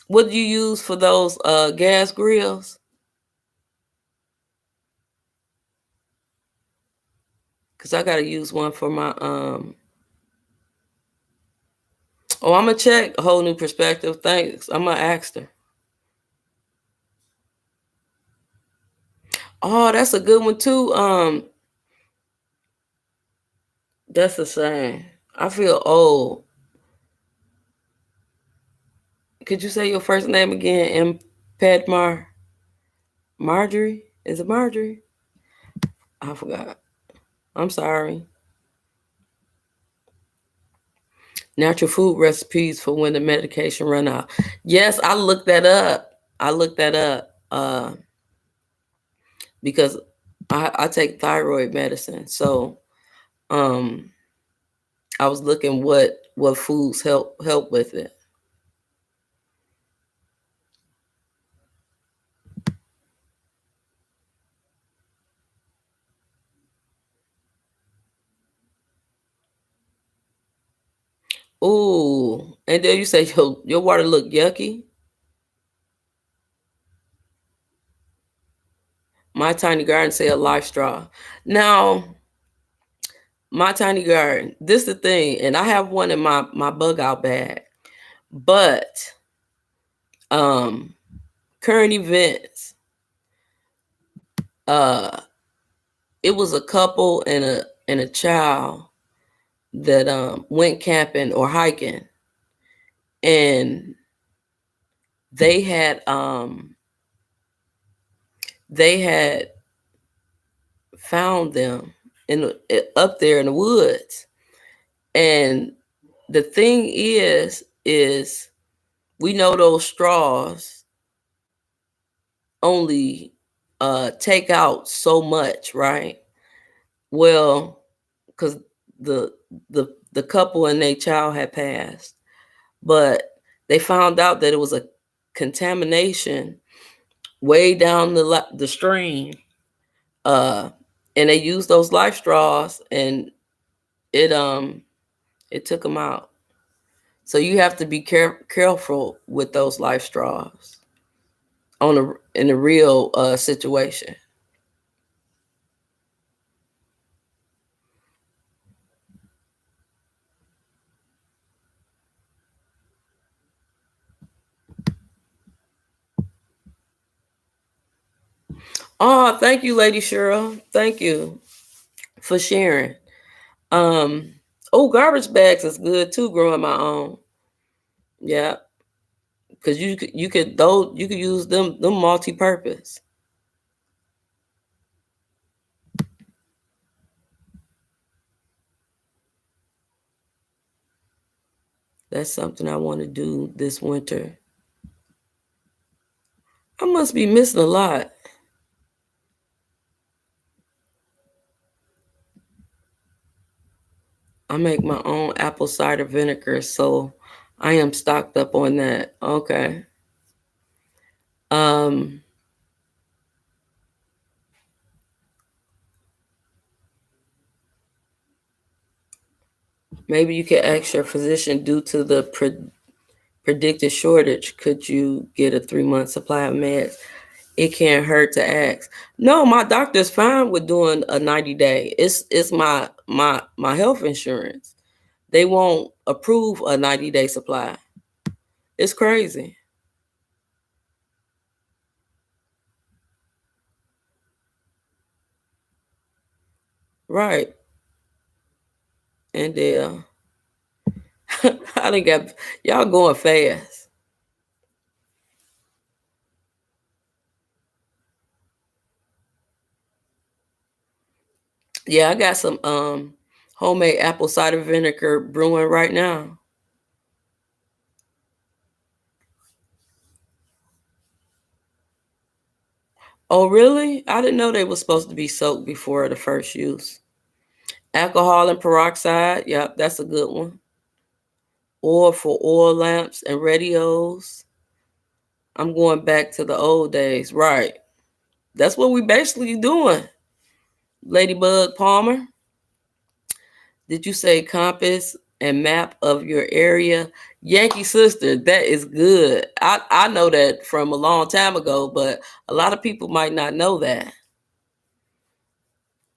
what do you use for those gas grills? Cause I gotta use one for my Oh, I'm gonna check a whole new perspective. Thanks. I'm gonna ask her. Oh, that's a good one too. That's the same. I feel old. Could you say your first name again? M. Padmar. Marjorie? Is it Marjorie? I forgot. I'm sorry. Natural food recipes for when the medication run out. Yes, I looked that up. I looked that up because I take thyroid medicine. So um, I was looking what foods help with it. Ooh, and then you say your water look yucky. My tiny garden say a life straw. Now, my tiny garden, this is the thing, and I have one in my bug out bag, but um, current events, uh, it was a couple and a child that went camping or hiking, and they had um they had found them up there in the woods. And the thing is we know those straws only take out so much, right? Well, because the the couple and their child had passed, but they found out that it was a contamination way down the stream, uh, and they used those life straws, and it it took them out. So you have to be careful with those life straws in a real situation. Oh, thank you, Lady Cheryl. Thank you for sharing. Um, oh, garbage bags is good too. Growing my own, yeah, because you could use them multi-purpose. That's something I want to do this winter. I must be missing a lot. I make my own apple cider vinegar, so I am stocked up on that. Okay. Um, Maybe you could ask your physician due to the predicted shortage. Could you get a 3-month supply of meds? It can't hurt to ask. No, my doctor's fine with doing a 90-day. It's my health insurance. They won't approve a 90-day supply. It's crazy. Right. And I done got y'all going fast. Yeah, I got some homemade apple cider vinegar brewing right now. Oh, really? I didn't know they were supposed to be soaked before the first use. Alcohol and peroxide. Yep, that's a good one. Oil for oil lamps and radios. I'm going back to the old days. Right. That's what we basically doing. Ladybug Palmer, did you say compass and map of your area? Yankee sister, that is good. I know that from a long time ago, but a lot of people might not know that.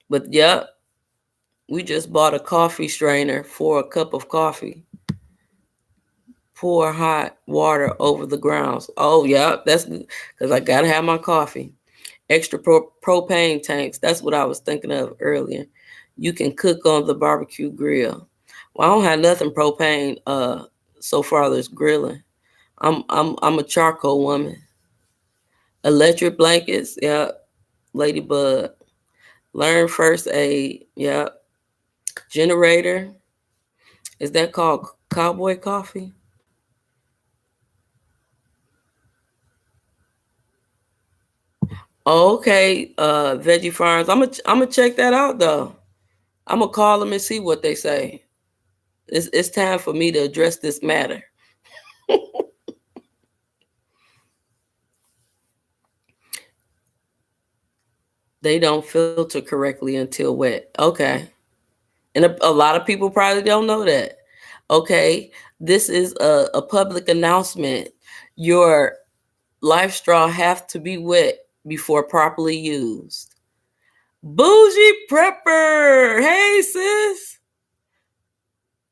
But yep, we just bought a coffee strainer for a cup of coffee. Pour hot water over the grounds. Oh, yeah, that's because I gotta have my coffee. Extra propane tanks. That's what I was thinking of earlier. You can cook on the barbecue grill. Well, I don't have nothing propane. So far there's grilling. I'm a charcoal woman. Electric blankets. Yeah, ladybug. Learn first aid. Yeah, generator. Is that called cowboy coffee? Okay, Veggie Farms. I'm gonna check that out though. I'm gonna call them and see what they say. It's time for me to address this matter. They don't filter correctly until wet. Okay, and a lot of people probably don't know that. Okay, this is a public announcement. Your life straw have to be wet before properly used. Bougie prepper. Hey sis.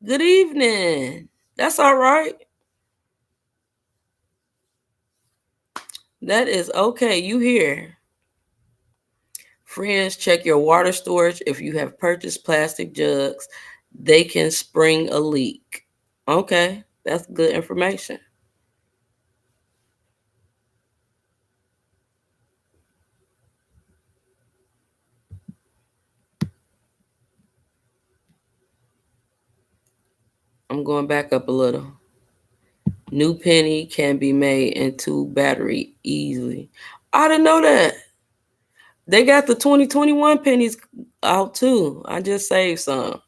Good evening. That's all right. That is okay. You here. Friends, check your water storage. If you have purchased plastic jugs, they can spring a leak. Okay, that's good information. I'm going back up a little. New penny can be made into battery easily. I didn't know that. They got the 2021 pennies out too. I just saved some.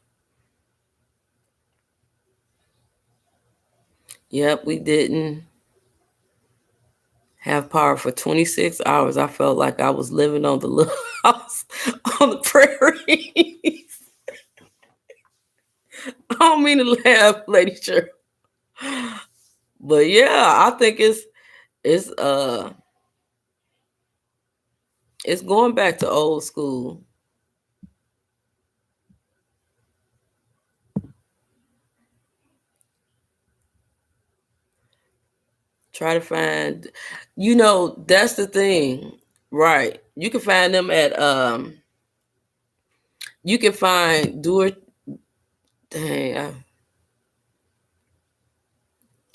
Yep, we didn't have power for 26 hours. I felt like I was living on the little house on the prairie. I don't mean to laugh, Lady Sure. But yeah, I think it's it's going back to old school. Try to find, that's the thing. Right. You can find them at you can find do it dang,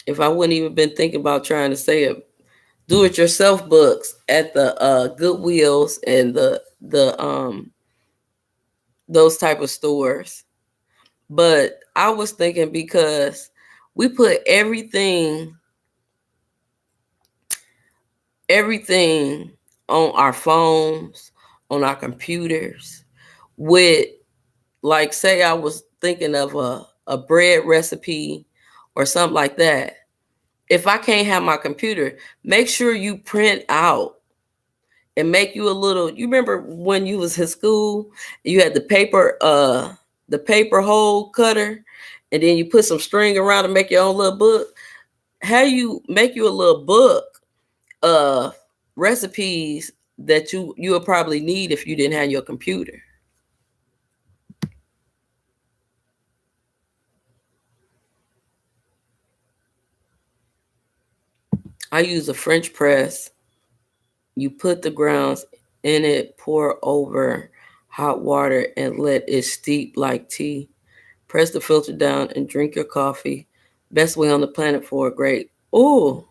if I wouldn't even been thinking about trying to say it, do it yourself books at the Goodwills and the those type of stores. But I was thinking because we put everything on our phones, on our computers with, like, say I was thinking of a bread recipe or something like that. If I can't have my computer, make sure you print out and make you a little. You remember when you was in school, you had the paper hole cutter, and then you put some string around to make your own little book. How you make you a little book of recipes that you would probably need if you didn't have your computer. I use a French press. You put the grounds in it, pour over hot water, and let it steep like tea. Press the filter down and drink your coffee. Best way on the planet for a great. Ooh,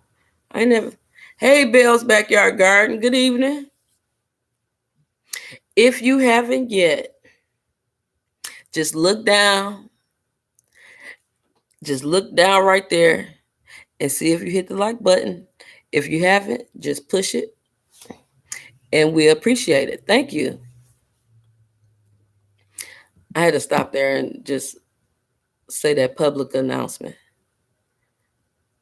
I never. Hey, Bell's Backyard Garden. Good evening. If you haven't yet, just look down. Just look down right there and see if you hit the like button. If you haven't, just push it and we appreciate it. Thank you. I had to stop there and just say that public announcement.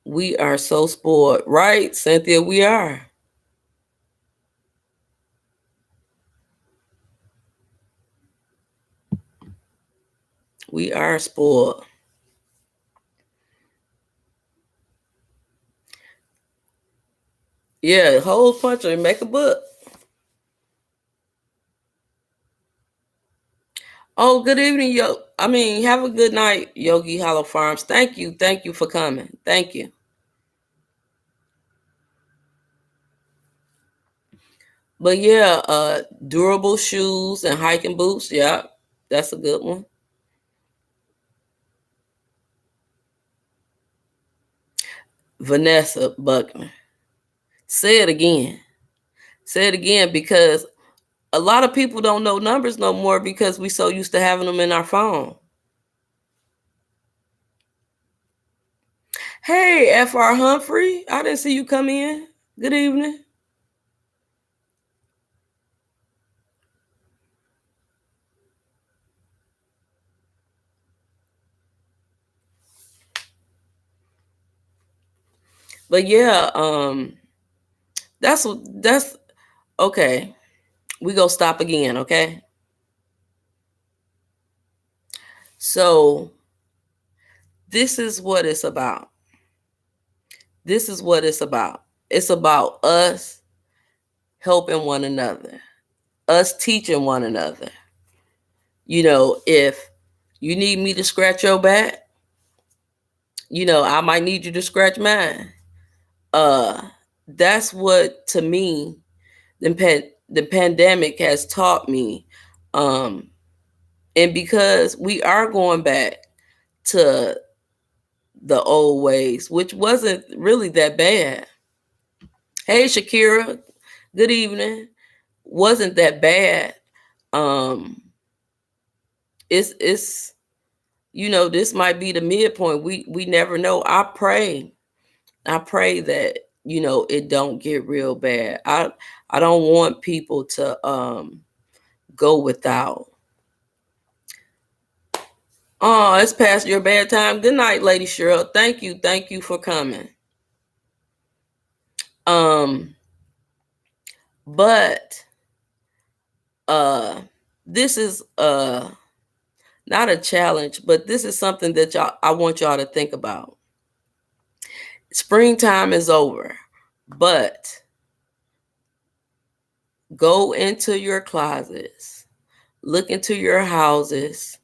We are so spoiled, right, Cynthia? We are. We are spoiled. Yeah, hole puncher and make a book. Oh, good evening, have a good night, Yogi Hollow Farms. Thank you for coming. Thank you. But yeah, durable shoes and hiking boots. Yeah, that's a good one. Vanessa Buckman. Say it again. Say it again because a lot of people don't know numbers no more because we so used to having them in our phone. Hey, F.R. Humphrey. I didn't see you come in. Good evening. But yeah, that's okay. We go stop again, okay? So this is what it's about. This is what it's about. It's about us helping one another, us teaching one another. If you need me to scratch your back, I might need you to scratch mine. That's what, to me, the pandemic has taught me. And because we are going back to the old ways, which wasn't really that bad. Hey, Shakira, good evening. Wasn't that bad. Um, it's this might be the midpoint. We never know. I pray that it don't get real bad. I don't want people to go without. Oh, it's past your bedtime. Good night, Lady Cheryl. Thank you for coming. But this is not a challenge, but this is something that I want y'all to think about. Springtime is over, but go into your closets, look into your houses,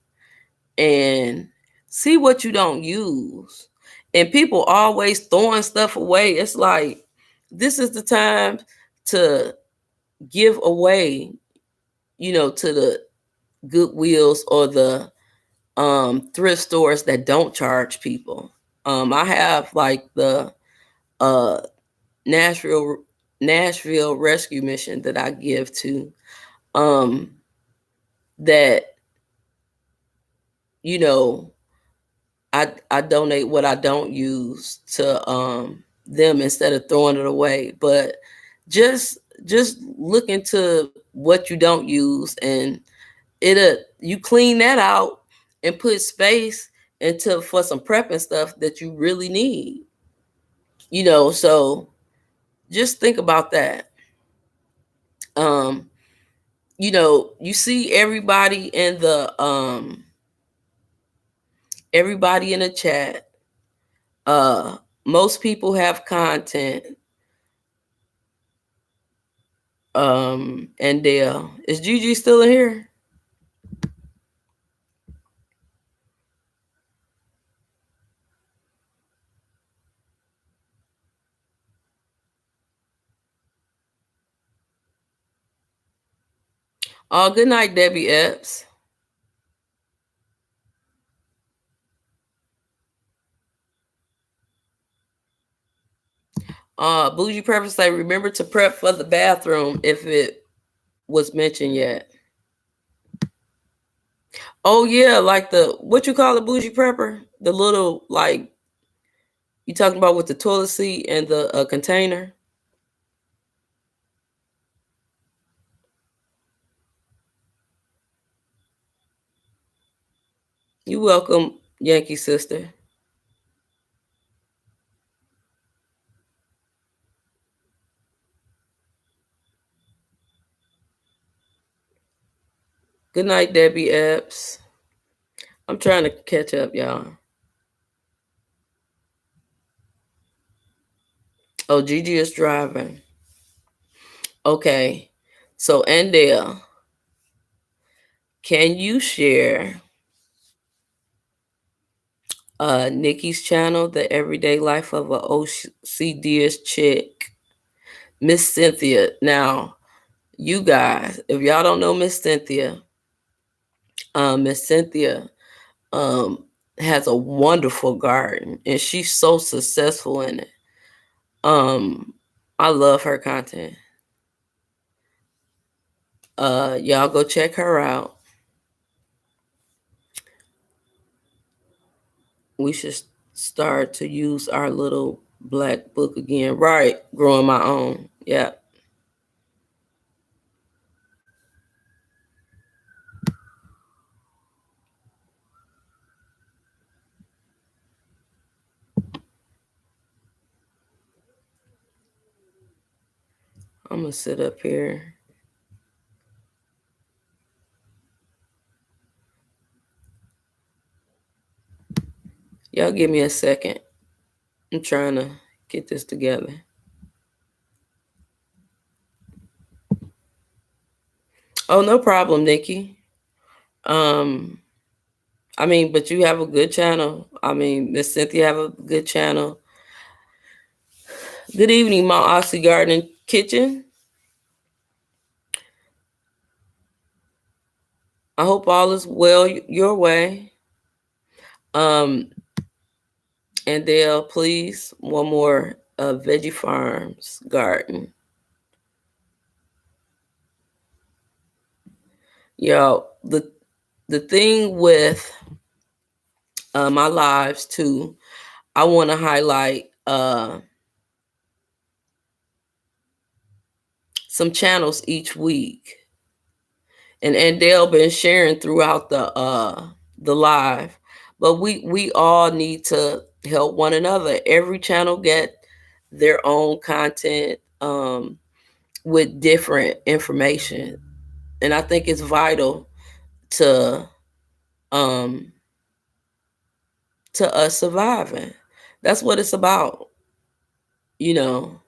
and see what you don't use. And people always throwing stuff away. It's like, this is the time to give away, to the Goodwills or the thrift stores that don't charge people. I have like the Nashville Rescue Mission that I give to, that I donate what I don't use to them instead of throwing it away. But just look into what you don't use, and you clean that out and put space into for some prepping stuff that you really need. So just think about that. Um, you see everybody in the chat. Most people have content. And Dale, is Gigi still in here? Good night, Debbie Epps. Bougie Purpose say, remember to prep for the bathroom if it was mentioned yet. Oh yeah, like what you call it, Bougie Prepper? The little, like, you talking about with the toilet seat and the container? You welcome, Yankee sister. Good night, Debbie Epps. I'm trying to catch up, y'all. Oh, Gigi is driving. Okay. So, Andale, can you share Nikki's channel, The Everyday Life of a OCDist Chick, Miss Cynthia? Now, you guys, if y'all don't know Miss Cynthia, Miss Cynthia has a wonderful garden, and she's so successful in it. I love her content. Y'all go check her out. We should start to use our little black book again. Right, growing my own. Yeah. I'm gonna sit up here. Y'all give me a second. I'm trying to get this together. Oh, no problem, Nikki. But you have a good channel. Miss Cynthia have a good channel. Good evening, my Aussie Garden Kitchen. I hope all is well your way. And Dale, please, one more Veggie Farms garden. Yo, the thing with my lives too, I want to highlight some channels each week, and they'll been sharing throughout the live, but we all need to help one another. Every channel get their own content with different information, and I think it's vital to um to us surviving. That's what it's about, you know.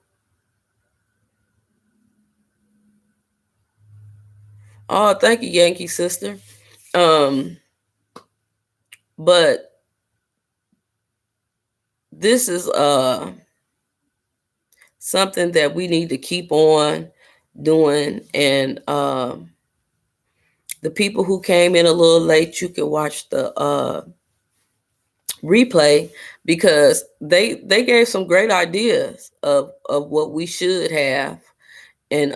Oh, thank you, Yankee sister. Um, but this is something that we need to keep on doing, and the people who came in a little late, you can watch the replay, because they gave some great ideas of what we should have, and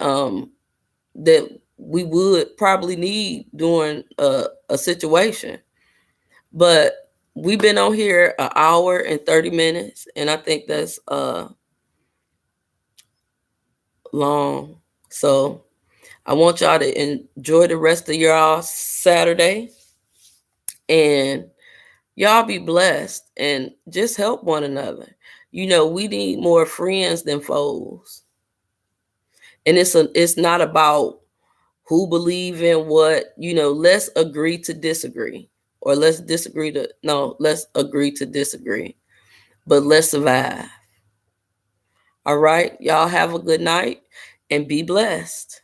that we would probably need during a situation. But we've been on here an hour and 30 minutes, and I think that's long. So I want y'all to enjoy the rest of your Saturday. And y'all be blessed and just help one another. We need more friends than foes. And it's not about who believe in what. Let's agree to disagree. Or let's agree to disagree. But let's survive. All right. Y'all have a good night and be blessed.